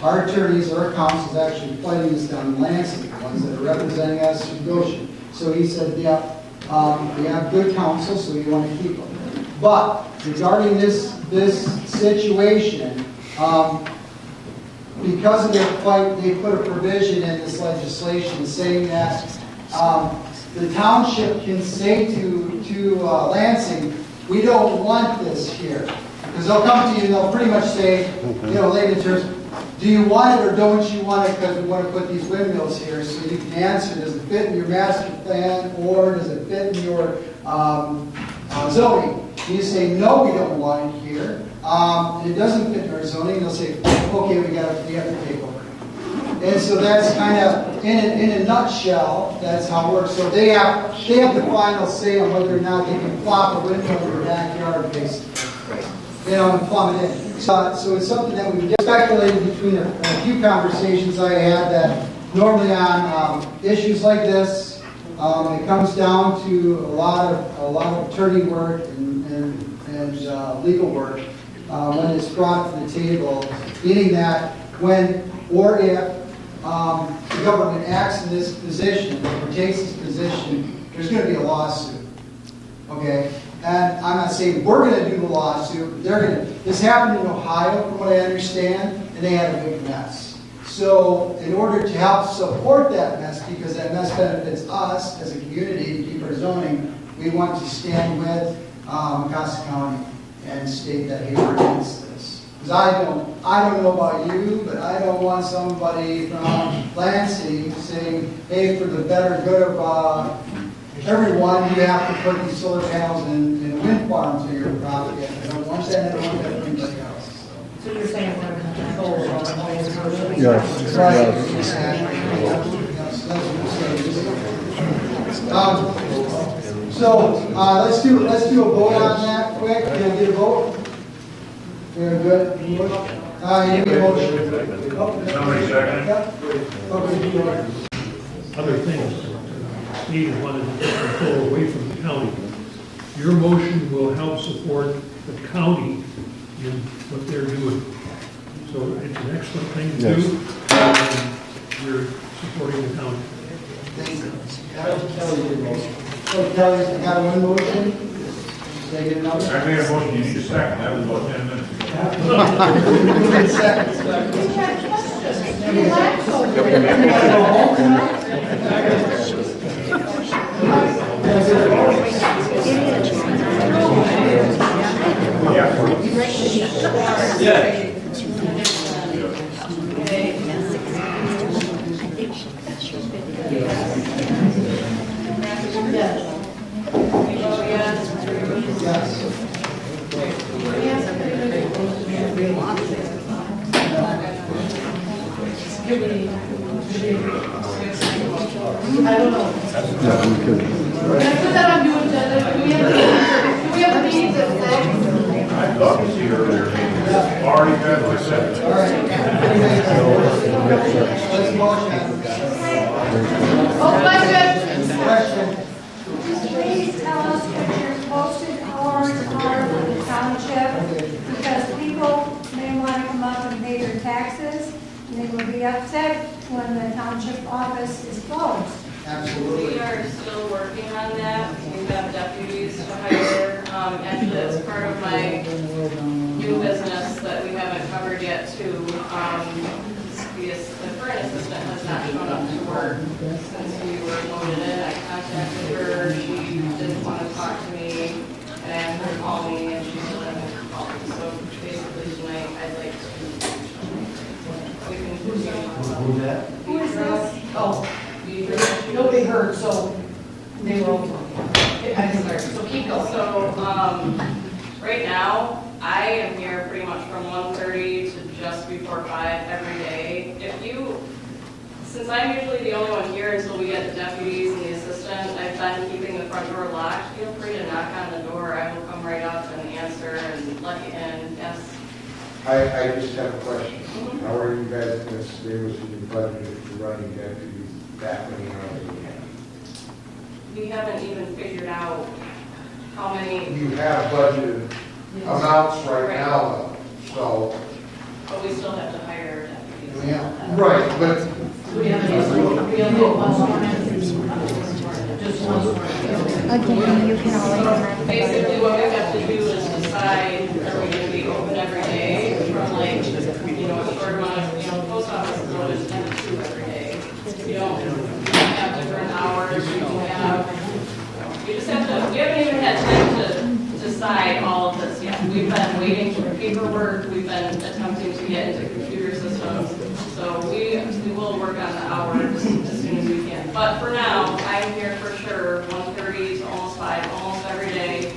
our attorneys, our counsel is actually fighting this down in Lansing, the ones that are representing us in Gotion. So he said, yeah, we have good counsel, so we want to keep them. But regarding this situation, because of their fight, they put a provision in this legislation saying that the township can say to Lansing, we don't want this here. Because they'll come to you and they'll pretty much say, layman terms, do you want it or don't you want it because we want to put these windmills here? So you can answer, does it fit in your master plan or does it fit in your zoning? And you say, no, we don't want it here. It doesn't fit in our zoning. They'll say, okay, we have to take over. And so that's kind of, in a nutshell, that's how it works. So they have the final say on whether or not they can plop a window in their backyard, basically. And plumb it in. So it's something that we speculated between a few conversations I had that normally on issues like this, it comes down to a lot of attorney work and legal work when it's brought to the table, meaning that when or if the government acts in this position or takes this position, there's going to be a lawsuit. Okay? And I'm not saying we're going to do the lawsuit, but they're going to. This happened in Ohio, from what I understand, and they had a big mess. So in order to help support that mess, because that mess benefits us as a community to keep our zoning, we want to stand with Casa County and state that, hey, we're against this. Because I don't know about you, but I don't want somebody from Lansing saying, hey, for the better good of everyone, you have to put these solar panels and wind farms on your property. I don't want that, and I don't want that for anybody else. So you're saying we're going to control our Yes. Right. So let's do a vote on that quick. Can I get a vote? Very good. You need a motion. Somebody second. Okay. Other things. Steve wanted to get control away from the county. Your motion will help support the county in what they're doing. So it's an excellent thing to do. And you're supporting the county. Thank you. Kelly did motion. So Kelly's got one motion. Did I get another? I made a motion, you need a second, that was about 10 minutes ago. I don't know. Can I put that on new agenda? Do we have a meeting that I'd love to see her earlier meeting. Already got what I said. All right. Let's motion. Oh, question. Question. Please tell us what your posted hours are for the township, because people may want to come up and pay their taxes, and they will be upset when the township office is closed. Absolutely. We are still working on that. We've got deputies to hire. Actually, that's part of my new business that we haven't covered yet too. The furnace me and asked her to call me, and she still hasn't called me. So basically tonight, I'd like to, we can continue. Who's that? Who is this? Oh, nobody heard, so they were over. I didn't hear, so keep going. So, right now, I am here pretty much from 1:30 to just before 5 every day. Since I'm usually the only one here until we get the deputies and the assistant, I've been keeping the front door locked. Feel free to knock on the door. I will come right up and answer and let you in. Yes. I just have a question. How are you guys going to stay with your budget if you're running deputies that many hours a week? We haven't even figured out how many. You have budgeted amounts right now, though, so. But we still have to hire deputies. Yeah. Right, but. We have one Again, you can always. Basically, what we have to do is decide, are we going to be open every day from like, a short amount of, the post office is always 10 to 2 every day. You don't have different hours, you don't have, we just have to, we haven't even had time to decide all of this yet. We've been waiting for paperwork, we've been attempting to get into computer systems, so we will work on the hours as soon as we can. But for now, I'm here for sure, 1:30 to almost 5, almost every day.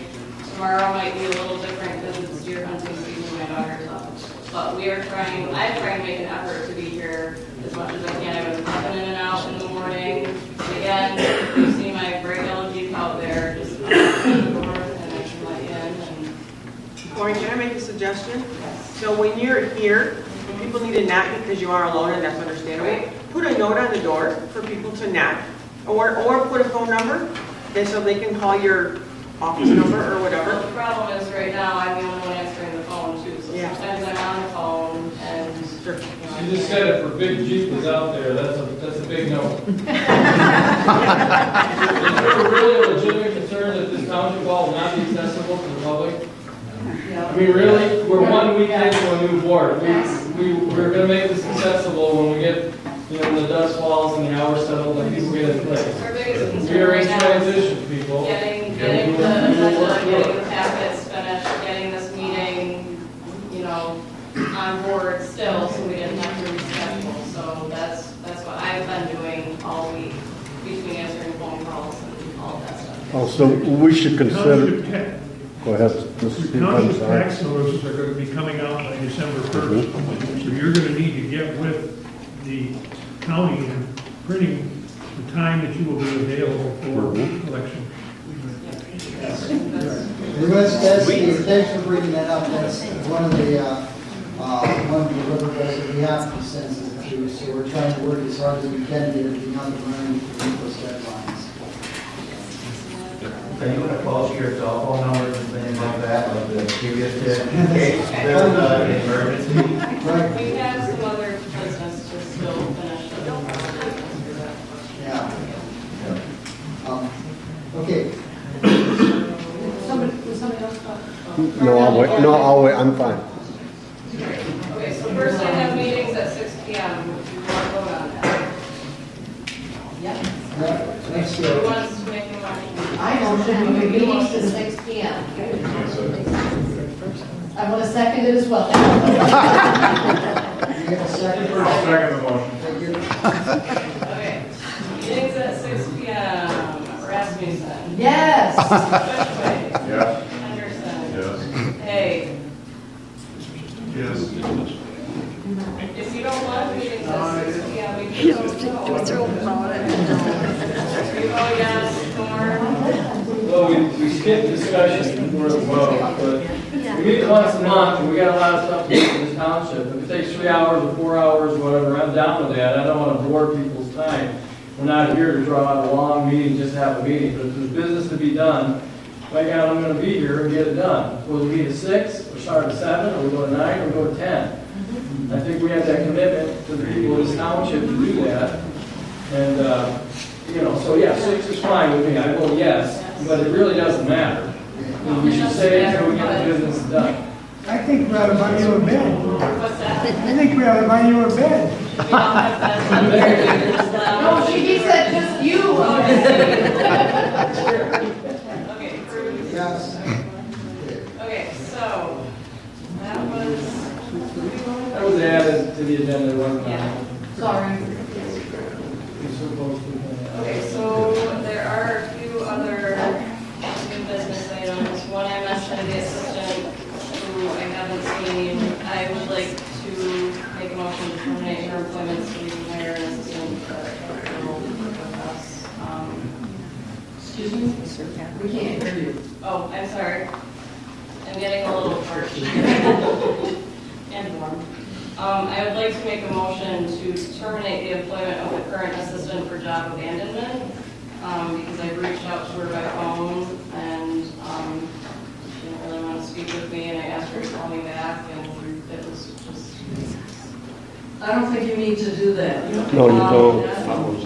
Tomorrow might be a little different because it's deer hunting season, my daughter's up. But I'm trying to make an effort to be here as much as I can. I've been popping in and out in the morning. Again, you see my gray yellow Jeep out there, just open the door and I can let you in. Cory, can I make a suggestion? So when you're here, people need to knock because you are alone, and that's understandable. Right. Put a note on the door for people to knock, or put a phone number, then so they can call your office number or whatever. Well, the problem is right now, I'm the only one answering the phone too, so Yeah. sometimes I'm on the phone and. You just said if a big Jeep was out there, that's a big no. Is there really a legitimate concern that this township hall will not be accessible to the public? I mean, really, we're 1 week into a new board. We're going to make this accessible when we get, when the dust falls and the hours settled and people get in place. Our biggest concern We are right in now transition, people. Getting the agenda, getting the packets finished, getting this meeting, on board still, so we didn't have to reschedule. So that's what I've been doing all week, between answering phone calls and all that stuff. Oh, so we should consider, Township go ahead, Mr. Peter, I'm Township sorry. tax notices are going to be coming out by December 1st. So you're going to need to get with the county and printing the time that you will be available for election. Thanks for bringing that up. That's one of the deliverables that we have consensus to, so we're trying to work as hard as we can to get everything up and running to meet those deadlines. Are you going to call your cell phone numbers and things like that, like the previous did, in case there's an emergency? Right. We have some other business to still finish. Yeah. Okay. Somebody else talk? No, I'll wait, I'm fine. Okay, so first I have meetings at 6 PM. Do you want to vote on that? Yep. Who wants to make a motion? I motion we move meetings to 6 PM. I want to second it as well. You get a second? Second the motion. Thank you. Okay, meetings at 6 PM. Rasmussen. Yes. Bushway. Yes. Henderson. Yes. Hay. Yes. If you don't want meetings at 6 PM, we can go. You vote yes, Thorne? Well, we skipped discussion before the vote, but we meet once a month, and we got a lot of stuff to do in this township. If it takes 3 hours or 4 hours, whatever, I'm down with that. I don't want to bore people's time. We're not here to draw out a long meeting just to have a meeting, but if there's business to be done, by God, I'm going to be here and get it done. Will we meet at 6, or start at 7, or we go to 9, or we go to 10? I think we have that commitment to the people of this township to do that. And, so yeah, 6 is fine with me. I vote yes, but it really doesn't matter. We should say it until we get the business done. I think we ought to buy you a bed. What's that? I think we ought to buy you a bed. No, she said just you. Okay, Yeah, was added to the agenda, wasn't it? Yeah. Sorry. Okay, so there are a few other new business items. One, I mentioned the assistant who I haven't seen. I would like to make a motion to terminate her employment so we can hire an assistant that will work with us. Excuse me? We can't hear you. Oh, I'm sorry. I'm getting a little harsh. And warm. I would like to make a motion to terminate the employment of the current assistant for job abandonment, because I've reached out to her by phone, and she didn't really want to speak with me, and I asked her to call me back, and it was just... I don't think you need to do that. No, you don't.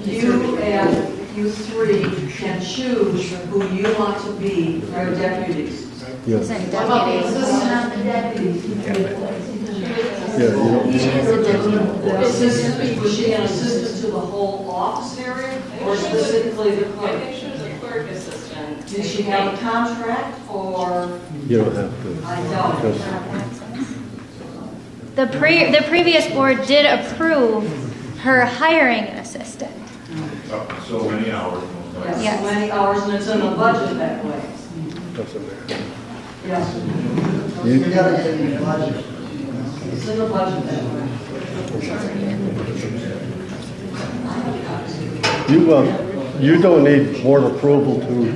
You and you three can choose who you want to be your deputies. Yes. What about the assistant on the deputies? Yeah, you don't. Was she an assistant to the whole office area, or specifically the clerk? I think she was a clerk assistant. Did she have a contract, or? You don't have to. I don't. Because The previous board did approve her hiring an assistant. So many hours. Yes, Yes. so many hours, and it's in the budget that way. doesn't matter. Yes. You gotta get in the budget. It's in the budget that way. You don't need board approval to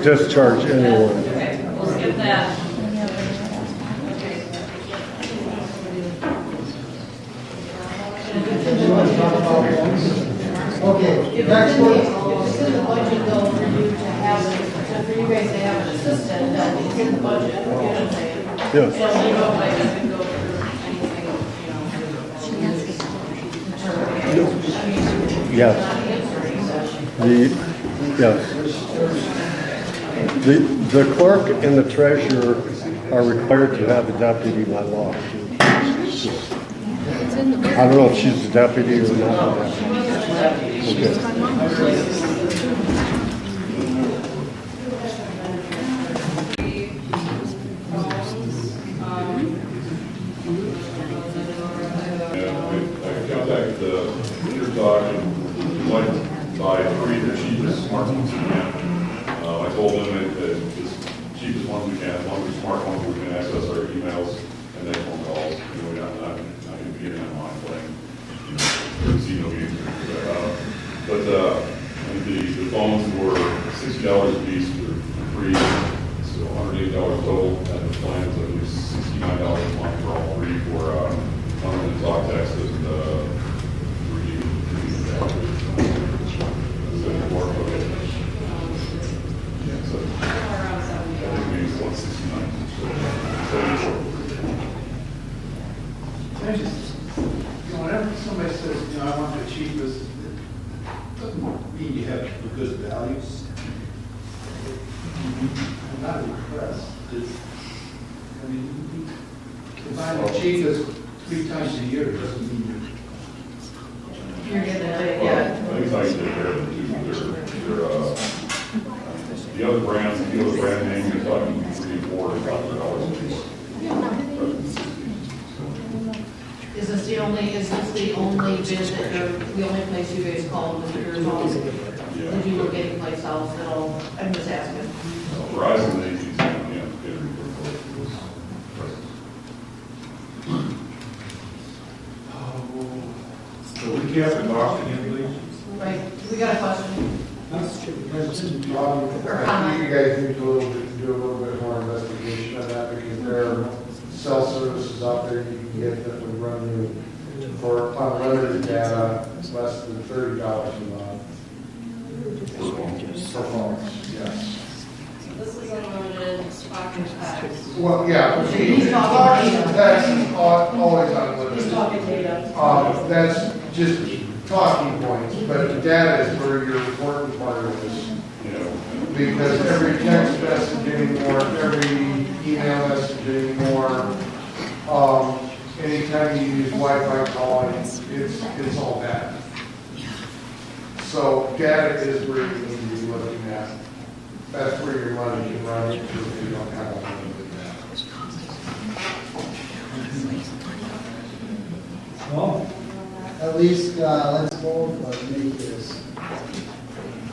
discharge anyone. Okay, we'll skip that. Okay, next one. It's in the budget though for you to have, for you guys to have an assistant, that it's in the budget, you know what I'm saying? Yes. So you know, like, doesn't go through anything, you know. Yes. The clerk and the treasurer are required to have a deputy by law. I don't know if she's a deputy or not a deputy. I contacted the leader dog and like buy three of the cheapest smartphones we can. I told them that the cheapest ones we can, as long as smart ones we can access our emails and make phone calls. You know, we're not going to be getting online playing, casino games. But the phones were $60 a piece for free, so $180 total. And the plan is at least $69 a month for all three for unlimited talk, text, and Whenever somebody says, I want the cheapest, it doesn't mean you have a good value. I'm not impressed. If I'm the cheapest 3 times a year, it doesn't mean You're getting it, well, yeah. I think I can take care of it too. The other brands, the other brand name, you're talking $300 or $400 a piece. Is this the only bid that you're, the only place you guys call with your phones? Did you look anyplace else at all? I'm just asking. Verizon and AT&T, yeah, So we cap the cost again, please? Right, we got a question? I think you guys need to do a little bit more investigation on that, because there are cell services out there you can get that would run you for unlimited data, less than $30 a month. For phones, yes. This is unlimited talking text. Well, yeah, but He's talking data. that's always unlimited. He's talking data. That's just talking points, but data is where your important part of this. Because every text message anymore, every email message anymore, anytime you use Wi-Fi calling, it's all data. So data is where you need to be looking at. That's where your money can run into if you don't have unlimited data. Well, at least, let's both make this.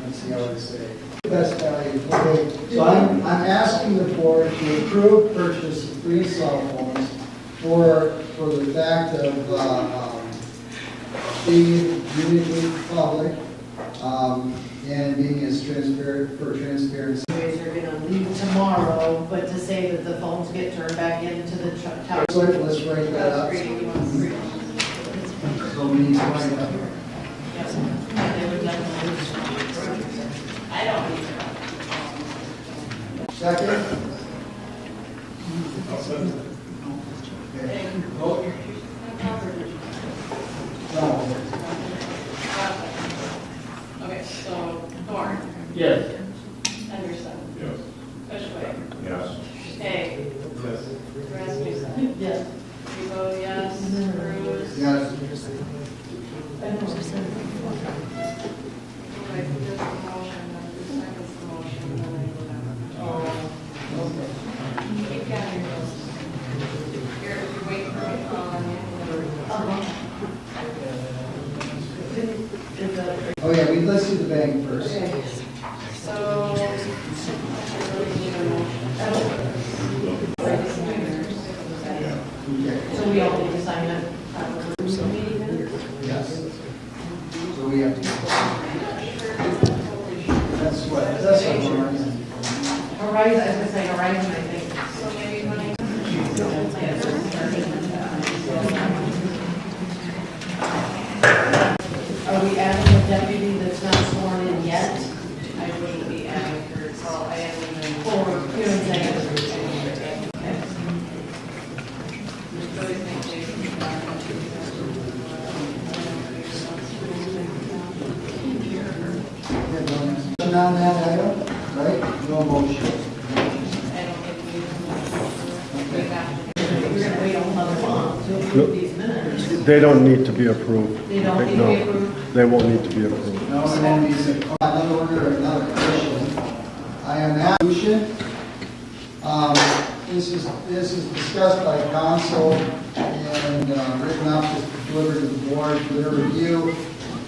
Let's see how I say. Best value. Okay, so I'm asking the board to approve purchase of 3 cell phones for the fact of being uniquely public and being as transparent for transparency. Ways are gonna leave tomorrow, but to say that the phones get turned back into the tower. So let's write that up. So we need to write that up. I don't need Second? Vote? No. Okay, so Thorne, Yes. Henderson, Yes. Fishway, Yes. Hay, Yes. Rasmussen. Yes. You vote yes, Bruce. Yes. Okay, there's a motion, then who seconds the motion, and then I go down. Keep counting your votes. Here, if you wait for me, Oh yeah, let's do the bank first. Okay, so, I really need a motion. So we all need to sign it. Yes. So we have to. That's what Horizon. Horizon, I was gonna say Horizon, I think. So maybe when I. Are we adding a deputy that's not sworn in yet? I wouldn't be adding her, so I haven't even. Or, you know what I'm saying? On that item, right? No motion. We're gonna wait another month to approve these minutes. They don't need to be approved. They don't need to No, be approved? They won't need to be approved. No, and then we say, another order, another question. I am Gotion. This is discussed by council and written up, just delivered to the board for their review.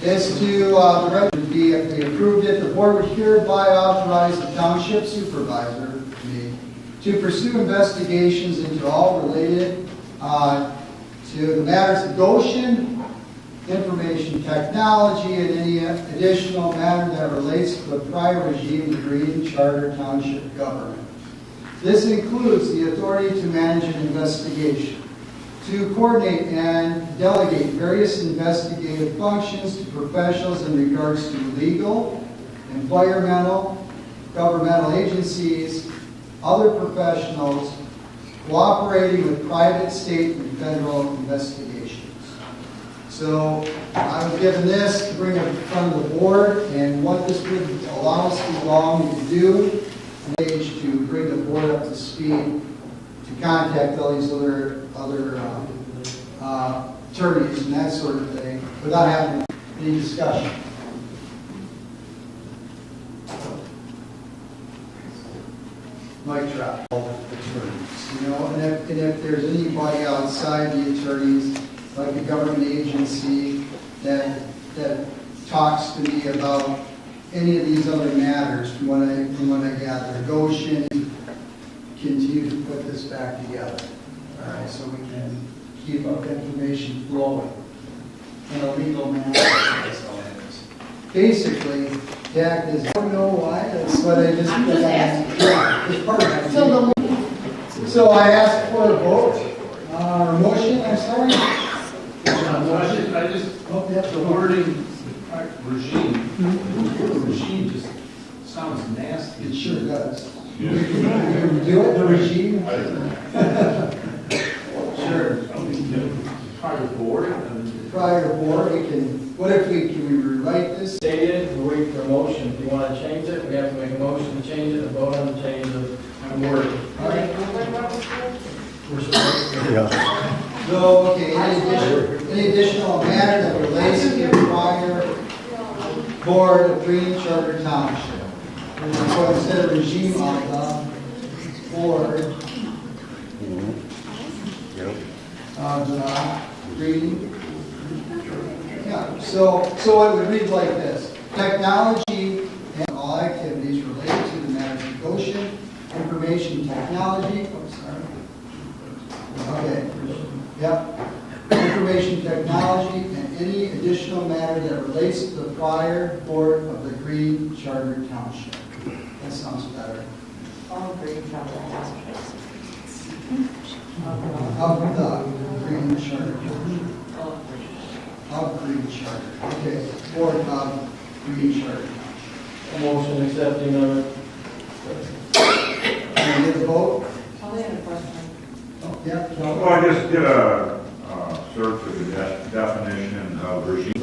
Is to, the rest would be, if they approved it, the board would hereby authorize the township supervisor, me, to pursue investigations into all related to the matters of Gotion, information technology, and any additional matter that relates to the prior regime of Green Charter Township government. This includes the authority to manage an investigation, to coordinate and delegate various investigative functions to professionals in regards to legal, environmental, governmental agencies, other professionals, cooperating with private, state, and federal investigations. So I was given this to bring it in front of the board, and what this would allow us to allow me to do, to bring the board up to speed, to contact all these other attorneys and that sort of thing, without having any discussion. Mic drop. Attorneys, you know, and if there's anybody outside the attorneys, like a government agency that talks to me about any of these other matters, from what I gather, Gotion continue to put this back together. All right, so we can keep up information flowing in a legal manner. That's all it is. Basically, Jack is, I don't know why, that's what I just. I'm just asking. Yeah, it's part of it. So I asked for a vote, motion, I'm sorry. I just, the wording, regime, regime just sounds nasty. It sure does. Yes. You do it, the regime? Sure. Prior board? Prior board, can we rewrite this? Stated, we wait for a motion. If you want to change it, we have to make a motion to change it, and vote on the change of word. All right. We're supposed to. Yeah. So, okay, any additional matter that relates to the prior board of Green Charter Township. So instead of regime on the board of Green So it would read like this. Technology and all activities related to the matters of Gotion, information technology, okay, yep. Information technology and any additional matter that relates to the prior board of the Green Charter Township. That sounds better. All green charter. Of the Green Charter. Of Green Charter. Okay, board of Green Charter. Motion accepting of it. Can you get a vote? I'll have a question. Oh, yeah. Well, I just did a search of the definition of regime,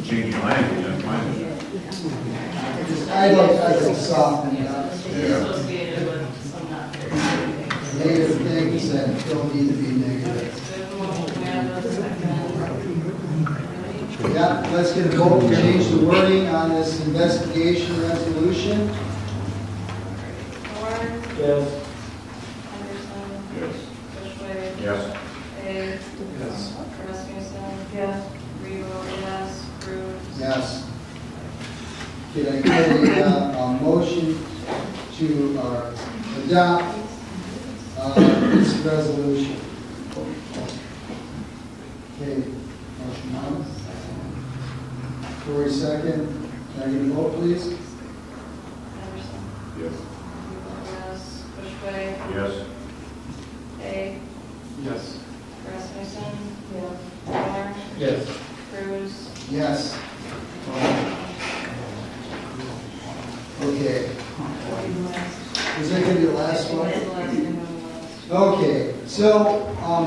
changing language and finding it. I like soften it up. Associated with some not very. Negative things that don't need to be negative. Yeah, let's get a vote to change the wording on this investigation resolution. Ford, Yes. Henderson, Yes. Bushway, Yes. Hay, Yes. Rasmussen, Yes. Revo, yes, Cruz. Yes. Can I get a motion to adopt this resolution? Okay, motion on. Corey second. Can I get a vote, please? Henderson, Yes. Revo, yes, Bushway, Yes. Hay, Yes. Rasmussen, Yes. Miller, Yes. Cruz. Yes. Okay. Is that gonna be the last one? That's the last thing on the list. Okay, so,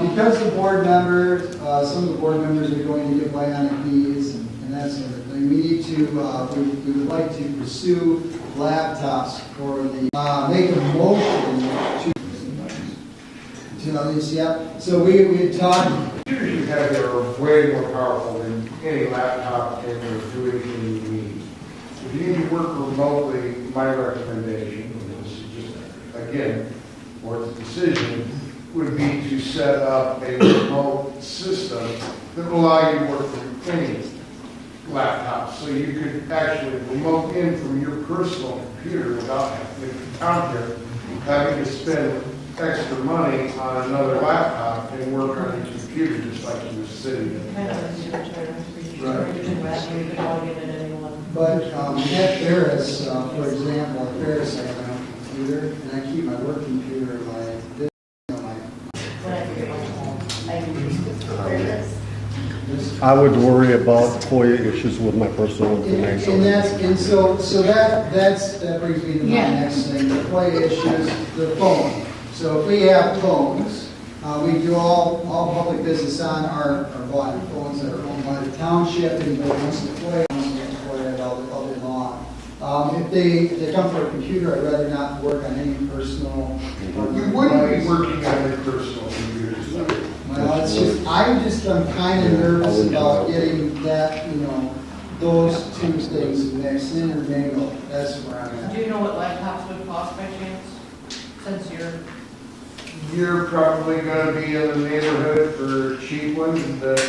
because the board members, some of the board members are going to get bionic knees and that sort of thing, we need to, we would like to pursue laptops for the, make a motion to, yeah, so we had talked. Computers you have that are way more powerful than any laptop can do anything you need. If you need to work remotely, my recommendation, and this is just, again, board's decision, would be to set up a remote system that will allow you to work from any laptop. So you could actually remote in from your personal computer without having to spend extra money on another laptop and work on your computer just like you were sitting in. Kind of a super charter. Right. You could log in at anyone. But at Ferris, for example, at Ferris, I have my own computer, and I keep my work computer in my, When I forget my home, I can just. I would worry about FOIA issues with my personal information. And that brings me to my next thing, the FOIA issues, the phone. So if we have phones, we do all public business on our phones that are owned by the township, and they want to FOIA it all day long. If they come for a computer, I'd rather not work on any personal. You wouldn't be working on your personal computers. Well, it's just, I'm kind of nervous about getting that, those two things mixed, intermingled. That's where I'm at. Do you know what laptops would cost by chance? Since You're probably gonna be in the neighborhood for cheap ones that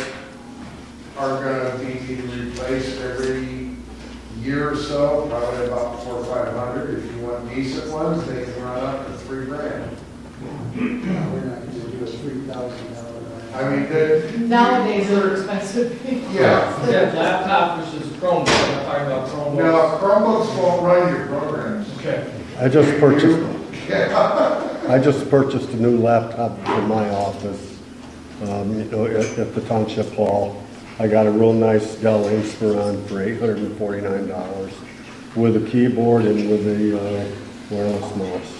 are gonna be replaced every year or so, probably about $400 or $500. If you want decent ones, they can run up to $3,000. We're not going to do a $3,000. I mean, nowadays they're expensive. Yeah. Laptop versus Chromebook, I'm talking about Chromebooks. No, Chromebooks won't run your programs. Okay. I just purchased a new laptop for my office, at the Township Hall. I got a real nice Dell Inspiron for $849 with a keyboard and with a wireless mouse.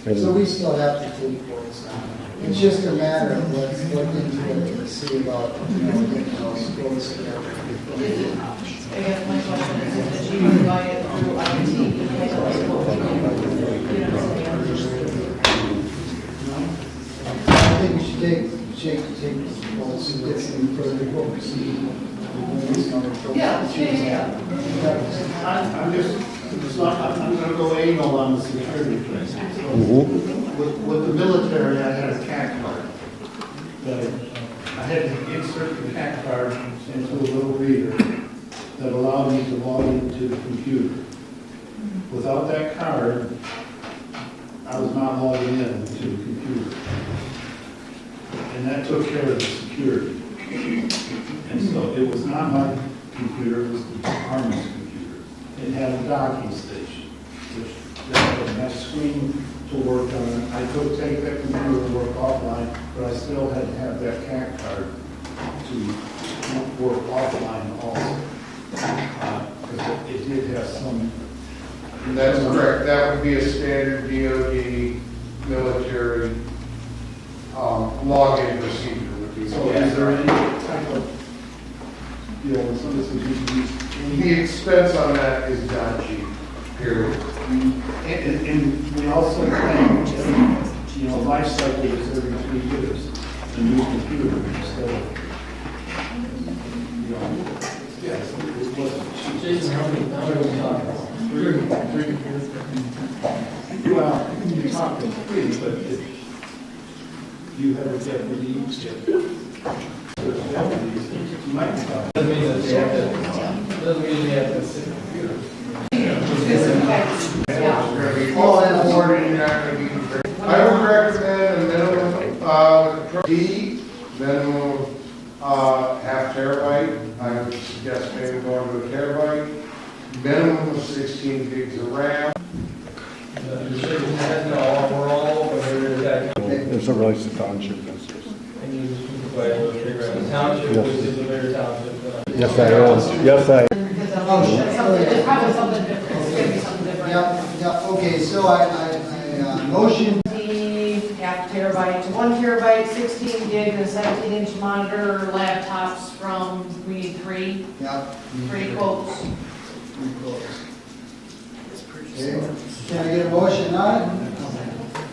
And So we still have to take votes on it. It's just a matter of let's look into it to see about, getting those votes together. I guess my question is, did you buy it through IT? Because that's what we do. You know what I'm saying? I think we should take votes and get some further votes. Yeah. I'm gonna go anal on the security thing. With the military, I had a CAC card. I had to insert the CAC card into a little reader that allowed me to log into the computer. Without that card, I was not logging in to the computer. And that took care of the security. And so it was not my computer, it was the department's computer. It had a docking station, which had a screen to work on. I could take that computer and work offline, but I still had to have that CAC card to work offline also. Because it did have some. That's correct. That would be a standard DOD military login procedure. Would be So is there any type of, when somebody says you can use the expense on that is not cheap, period. And we also claim, life cycle is every 3 years, a new computer instead of, yes, it wasn't cheap. Jason, how many are we talking about? 3 computers? Well, you're talking 3, but if you have a deputy, you might be talking. Doesn't mean that they have to sit in the computer. I would recommend a minimum half terabyte. I would suggest maybe going to a terabyte. Minimum of 16 gigs of RAM. It's a Rice Township business. And you just provide a little township, which is a bigger township. Yes, I am. Yes, I. It's probably something different, it's gonna be something different. Yeah, okay, so I motion. Half terabyte to 1 terabyte, 16 gig, and a 17-inch monitor, laptops from, we need 3. Yeah. 3 quotes. Okay. Can I get a motion on it?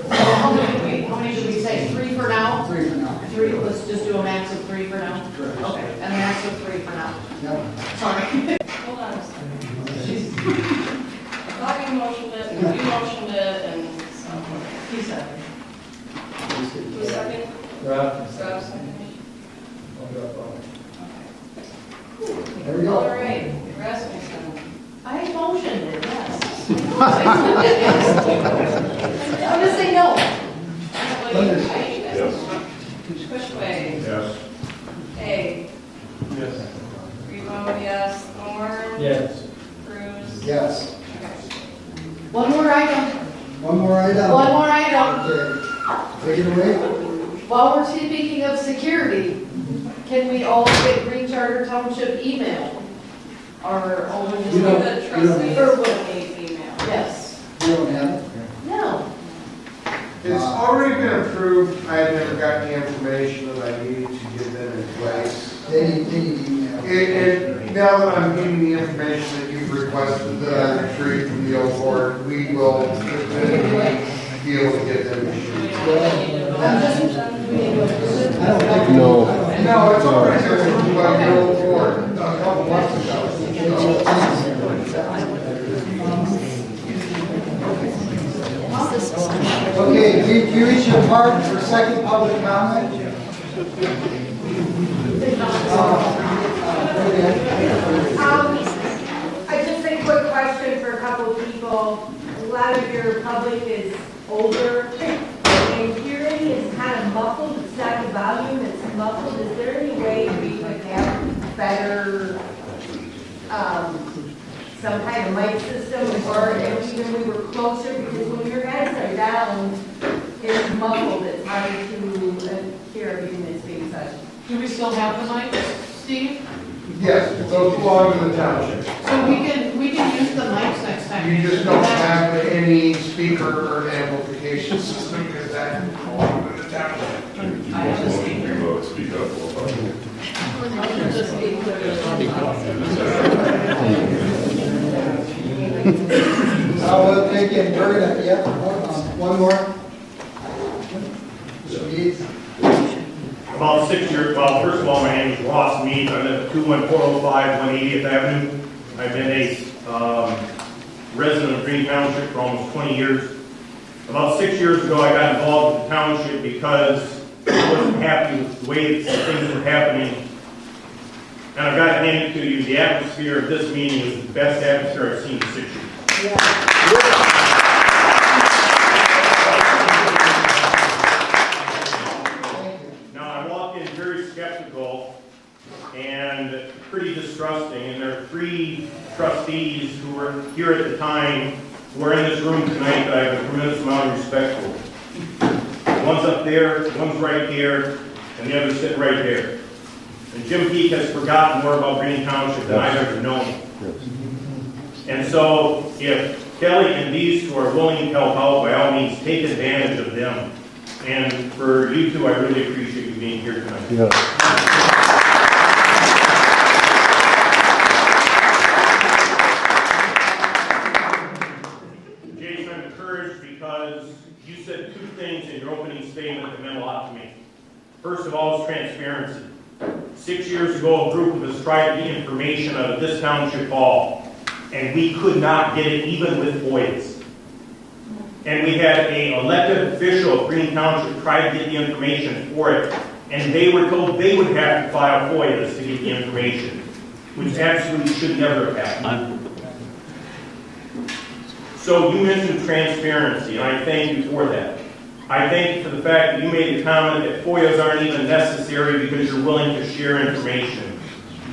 How many did we say? 3 for now? 3 for now. 3, let's just do a max of 3 for now? Correct. Okay, and a max of 3 for now. Yep. Sorry. Hold on a second. I thought you motioned it, and you motioned it, and so. He said. Who's second? Rob? Rob second. There we go. All right, Rasmussen. I motioned it, yes. I'm gonna say no. Yes. Pushway. Yes. Hay. Yes. Rebo, yes. Thorne. Yes. Cruz. Yes. One more item. One more item. One more item. Okay. Take it away. While we're speaking of security, can we all get Green Charter Township email? Or only just You don't- The you don't trustees have- will need email. Yes. You don't have it? No. It's already been approved. I had never gotten the information that I needed to get them in place. They need email. Now that I'm getting the information that you've requested that I retrieved from the old board, we will definitively be able to get them issued. No. No, it's already been approved by the old board a couple months ago. Okay, do you reach your part for second public comment? I just a quick question for a couple of people. A lot of your public is older, and hearing is kind of muffled. It's not the volume, it's muffled. Is there any way we could have better, some kind of mic system, or if even we were closer? Because when your guys are down, it's muffled. It's hard to hear everything that's being said. Do we still have the mics, Steve? Yes, those belong to the township. So we can use the mics next time. You just don't have any speaker or amplification system because that belongs to the township. I have a speaker. Speak up. Just be We'll take it, we're gonna, yep, one more. Please. About 6 years, well, first of all, my name is Ross Mead. I live at 21405 180th Avenue. I've been a resident of Green Township for almost 20 years. About 6 years ago, I got involved with the township because I wasn't happy with the way that things were happening And I've got to hand it to you, the atmosphere of this meeting is the best atmosphere I've seen in 6 years. Now, I walked in very skeptical and pretty distrusting, and there are 3 trustees who were here at the time who are in this room tonight that I have a tremendous amount of respect for. One's up there, one's right here, and the other's sitting right there. And Jim Peak has forgotten more about Green Township than I've ever known. And so, if Kelly and these two are willing to help out, by all means, take advantage of them. And for you two, I really appreciate you being here tonight. Jason, I'm encouraged because you said 2 things in your opening statement that meant a lot to me. First of all is transparency. 6 years ago, a group of us tried to get information out of this township hall, and we could not get it even with FOIAs. And we had an elected official of Green Township try to get the information for it, and they were told they would have to file FOIAs to get the information, which absolutely should never have happened. So you mentioned transparency, and I thank you for that. I thank you for the fact that you made a comment that FOIAs aren't even necessary because you're willing to share information.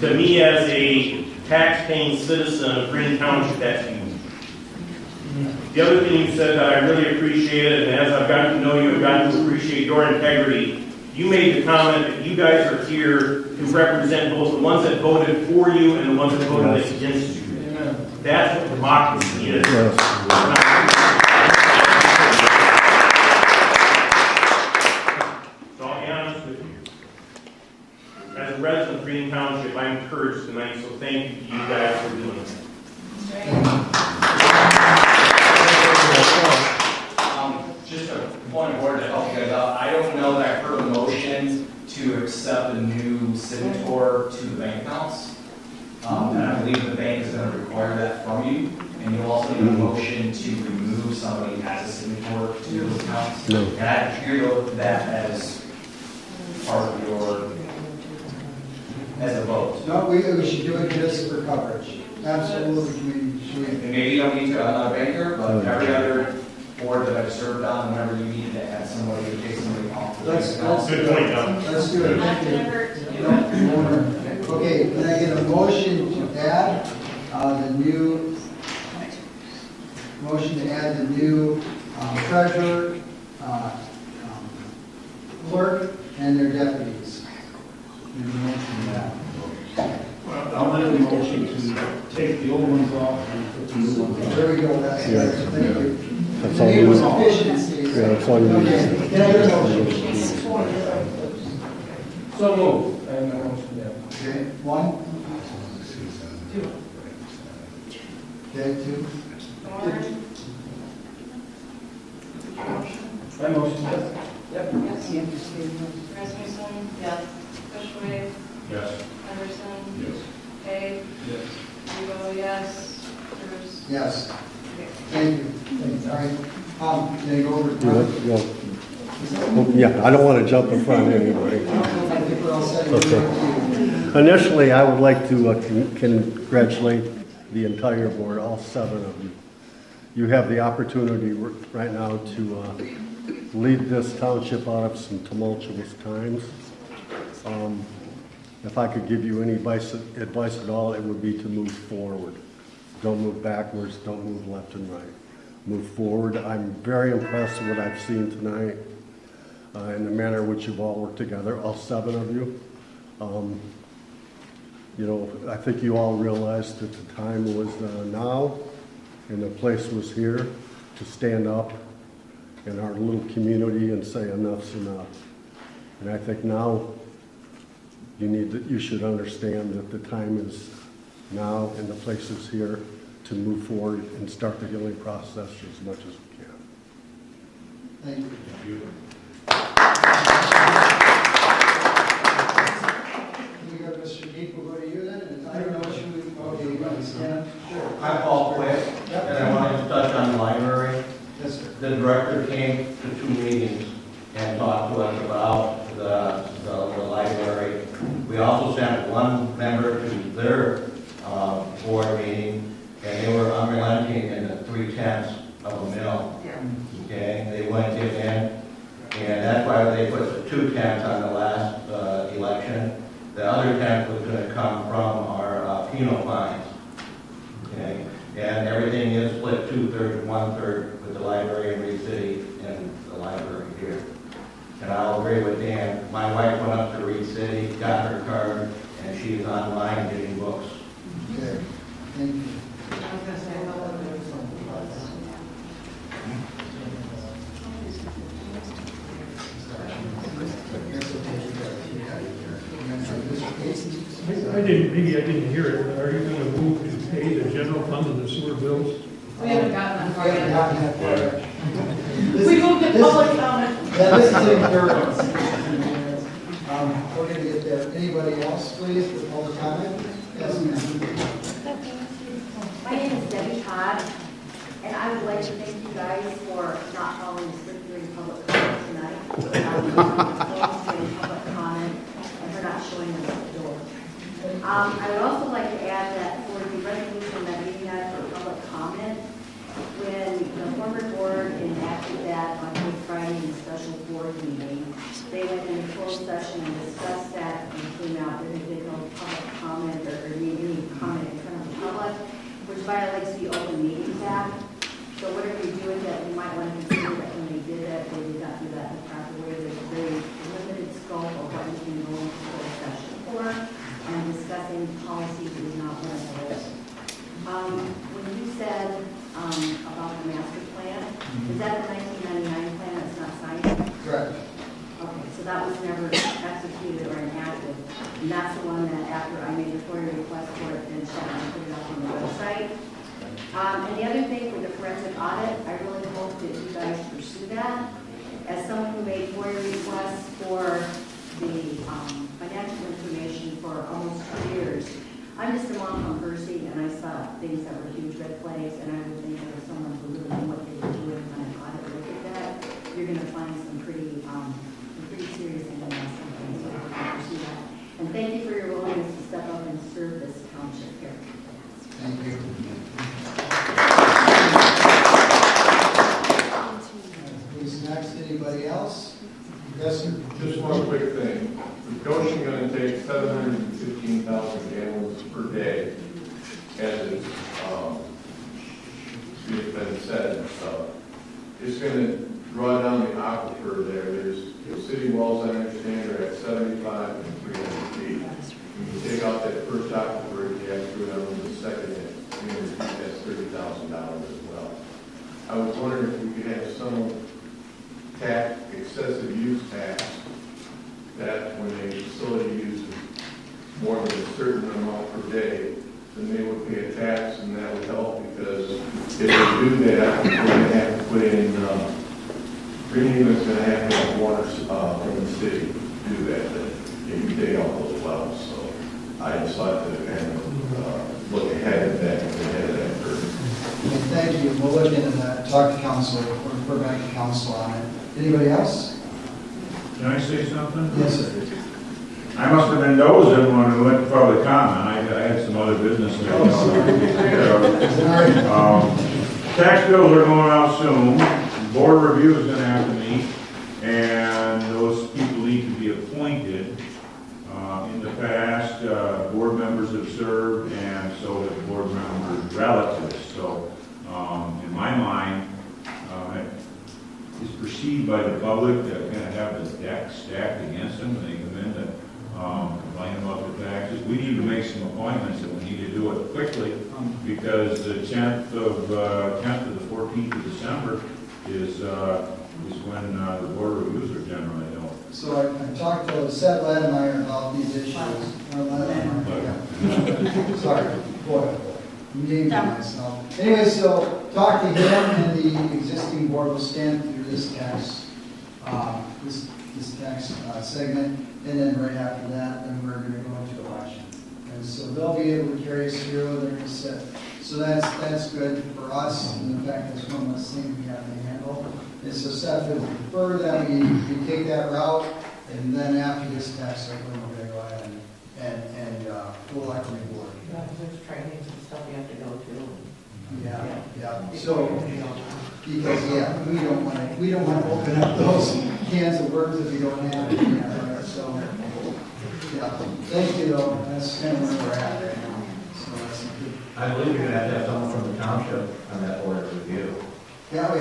To me, as a tax-paying citizen of Green Township, that's huge. The other thing you said that I really appreciated, and as I've gotten to know you, I've gotten to appreciate your integrity. You made the comment that you guys are here to represent both the ones that voted for you and the ones that voted against you. That's what democracy is. As a resident of Green Township, I'm encouraged tonight, so thank you to you guys for doing this. Just a point of order to help you guys out. I don't know that I've heard a motion to accept a new signator to the bank accounts. And I believe the bank is going to require that from you. And you'll also need a motion to remove somebody as a signator to those accounts. No. And I treat that as part of your, as a vote. No, we should do it just for coverage. Absolutely, we should. And maybe you don't need to another banker, but every other board that I've served on, whenever you needed to add somebody or take somebody off the bank account. Good point, Tom. Let's do it. Okay, can I get a motion to add the new, treasurer, clerk, and their deputies? Need a motion to that. I'll make a motion to take the old ones off and put the new ones on. There we go, that's it, thank you. That's all you Need need. efficiencies. Yeah, that's all you need. Okay, can I get a motion? So moved. And I motion, yeah. Okay, 1? 2. Okay, 2. My motion, yes. Yep. Yes. Rasmussen? Yes. Bushway? Yes. Henderson? Yes. Hay? Yes. Rego, yes. Bruce? Yes. Thank you. All right, can I go over to Yeah, I don't want to jump in front of anybody. I think we're all set. Okay. Initially, I would like to congratulate the entire board, all 7 of you. You have the opportunity right now to lead this township out of some tumultuous times. If I could give you any advice at all, it would be to move forward. Don't move backwards, don't move left and right. Move forward. I'm very impressed with what I've seen tonight and the manner in which you've all worked together, all 7 of you. You know, I think you all realized that the time was now and the place was here to stand up in our little community and say enough's enough. And I think now you should understand that the time is now and the place is here to move forward and start the healing process as much as we can. Thank you. Thank you. We got Mr. Deep, we'll go to you then, and I don't know what you want to stand up? Sure. I'm Paul Quick, and I wanted to touch on the library. Yes, sir. The director came to 2 meetings and talked to us about the library. We also sent had one member to their board meeting, and they were unrelenting in the 3/10 of a mil. Okay, they wouldn't give in, and that's why they put the 2/10 on the last election. The other 10 was going to come from our penal fines. Okay, and everything is split 2/3 and 1/3 with the library in Reed City and the library here. And I'll agree with Dan. My wife went up to Reed City, got her card, and she's online getting books. Okay, thank you. Maybe I didn't hear it, but are you going to move to pay the general fund and the sewer bills? We haven't gotten that far We haven't gotten that far. yet. We moved to public comment. Yeah, this is encouraging. We're gonna get there. Anybody else, please, for public comment? Yes, ma'am. My name is Debbie Todd, and I would like to thank you guys for not following strictly public comment tonight. Doing public comment, and for not showing us the door. I would also like to add that for the resolution that we had for public comment, when the former board enacted that on Good Friday in the special board meeting, they went into closed session and discussed that and came out that they did no public comment or any comment in front of the public, which violates the Open Meetings Act. So whatever you do with that, you might want to consider that when they did that, they did not do that in the proper way. There's a very limited scope of what you can go into closed session for, and discussing policies is not one of those. When you said about the master plan, is that the 1999 plan that's not signed? Correct. Okay, so that was never executed or enacted, and that's the one that after I made the FOIA request for it, then Shannon put it up on the website. And the other thing for the forensic audit, I really hope that you guys pursue that. As someone who made FOIA requests for the financial information for almost 2 years, I'm just a mom from Percy, and I saw things that were huge red flags, and I would think that if someone who really knew what they were doing on an audit look at that, you're going to find some pretty serious things on that. So I hope you pursue that. And thank you for your willingness to step up and serve this township here. Thank you. Who's next? Anybody else? Yes, sir. Just one quick thing. Is Gotion going to take 715,000 gallons per day, as it's been said? It's going to draw down the aquifer there. There's city walls, I understand, are at 75 and 300 feet. When you take out that first aquifer, you have to go down to the second, and that's $30,000 as well. I was wondering if we could have some tax, excessive use tax, that when a facility uses more than a certain amount per day, then they would pay a tax, and that would help, because if they do that, we're going to have to put in, Greenhaven's going to have water from the city to do that, but if you take out those wells. So I just like to kind of look ahead of that, ahead of that curve. Thank you. We'll look into that. Talk to council, or refer back to council on it. Anybody else? Can I say something? Yes, sir. I must have been dozing when we went to public comment. I had some other business to tax bills are going out soon. Board review is going to have to meet, and those people need to be appointed. In the past, board members have served, and so have board members' relatives. So, in my mind, it's perceived by the public that kind of have the deck stacked against them when they come in to complain about the taxes. We need to make some appointments, and we need to do it quickly, because the 10th to the 14th of December is when the board reviews are generally held. So I talked to Seth Ledmeyer about these issues. Sorry, boy, named myself. Anyway, so talk to him, and the existing board will stand through this tax, this tax segment, and then right after that, then we're going to go into election. And so they'll be able to carry us through. They're going to set. So that's good for us, and the fact that's one less thing we have to handle. And so Seth would prefer that we take that route, and then after this tax cycle, we're going to go ahead and electric board. There's trainings and stuff you have to go to. Yeah. So, because, yeah, we don't want to open up those cans of worms if we don't have it. So, yeah, thank you though, that's kind of where we're at right now. So that's good. I believe you're gonna have to have someone from the township on that board of review. Yeah,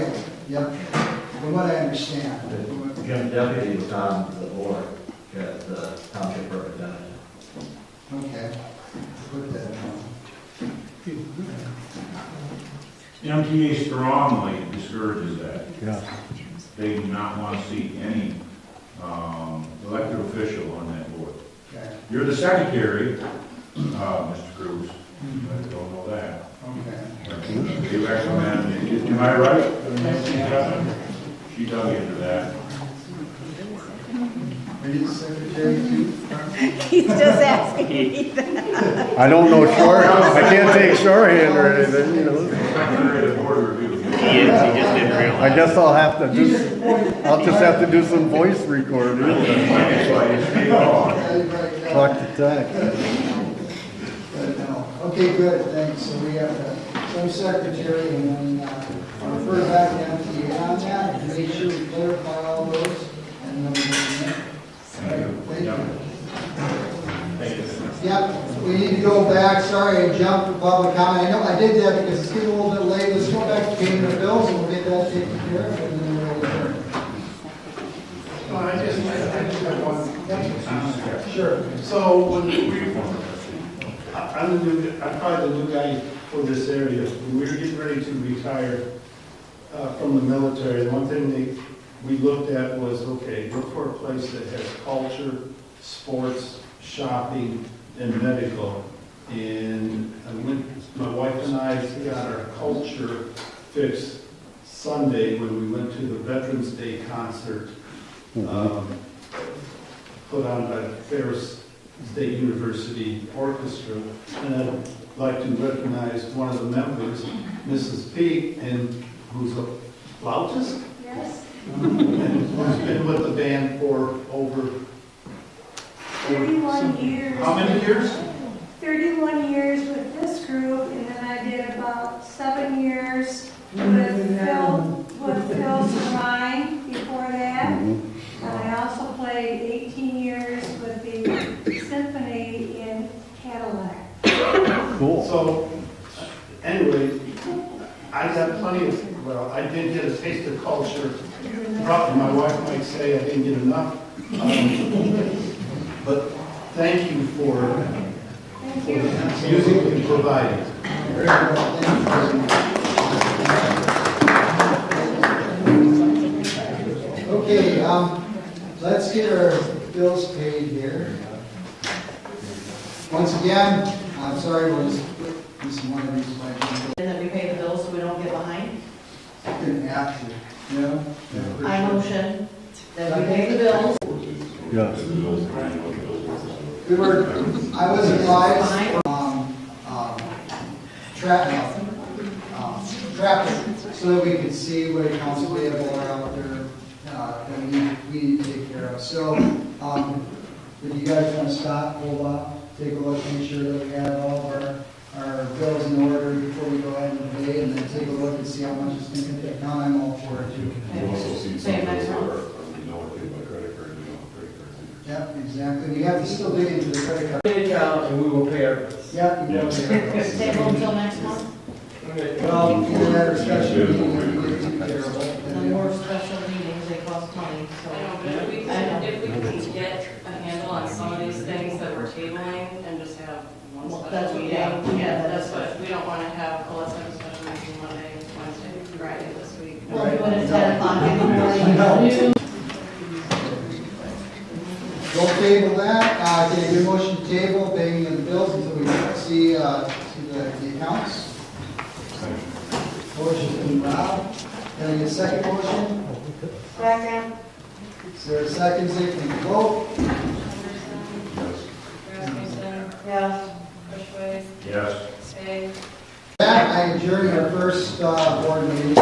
yep, from what I understand. Jim Deputy was on the board, the township representative. Okay, put that down. MTA strongly discourages that. Yeah. They do not want to see any elected official on that board. Okay. You're the secretary, Mr. Cruz. I don't know that. Okay. They recommend, am I right? She dug into that. Are you the secretary too? He's just asking me that. I don't know short, I can't take shorthand or anything, you know. Secretary of the board review. He is, he just didn't realize. I guess I'll just have to do some voice recording. Talk to tech. Okay, good, thanks. So we have some secretary and then refer back to MTA on that and make sure we clarify all those and then we'll go from there. Thank you. Yep, we need to go back. Sorry, I jumped for public comment. I know I did that because it's getting a little bit late. Let's go back to paying the bills and we'll get that taken care of and then we'll adjourn. I just have one. Sure. So I'm probably the new guy for this area. When we were getting ready to retire from the military, the one thing we looked at was, okay, look for a place that has culture, sports, shopping, and medical. And my wife and I got our culture fixed Sunday when we went to the Veterans Day concert put on by the Ferris State University Orchestra. And I'd like to recognize one of the members, Mrs. P, and who's a flautist? Yes. And who's been with the band for over 31 years. How many years? 31 years with this group, and then I did about 7 years with Phil Ryan before that. And I also played 18 years with the symphony in Cadillac. Cool. So, anyway, I got plenty of, well, I did get a taste of culture. Probably my wife might say I didn't get enough. But thank you for the music you provided. Okay, let's get our bills paid here. Once again, I'm sorry, we'll just use one of these. And that we pay the bills so we don't get behind. Didn't have to, you know? I motion that we pay the bills. Yes. I was advised, traffic, so that we could see what accounts payable are out there, that we need to take care of. So, if you guys want to stop, hold off, take a look, make sure that we have all of our bills in order before we go ahead and pay, and then take a look and see how much it's going to take. Now I'm all for it too. Same next month. Yep, exactly. We have to still dig into the credit card. And we will pay our bills. Yep, we will pay our bills. Table until next month. Well, either that or special meeting, we get too terrible. The more special meetings, they cost money, so. If we can get a handle on some of these things that we're tabling and just have one Well, special that's what- meeting. yeah, That's what, we don't want to have, let's have a special meeting Monday, Wednesday, Friday this week. We'll do it at 10 o'clock in the morning. Don't table that. Get a good motion to table paying the bills until we see the accounts. Motion from Rob. Can I get a second motion? Second. Is there a second? So you can vote. Rasmussen, Yes. Bushway, Yes. Hay. That, I adjourn our first board meeting.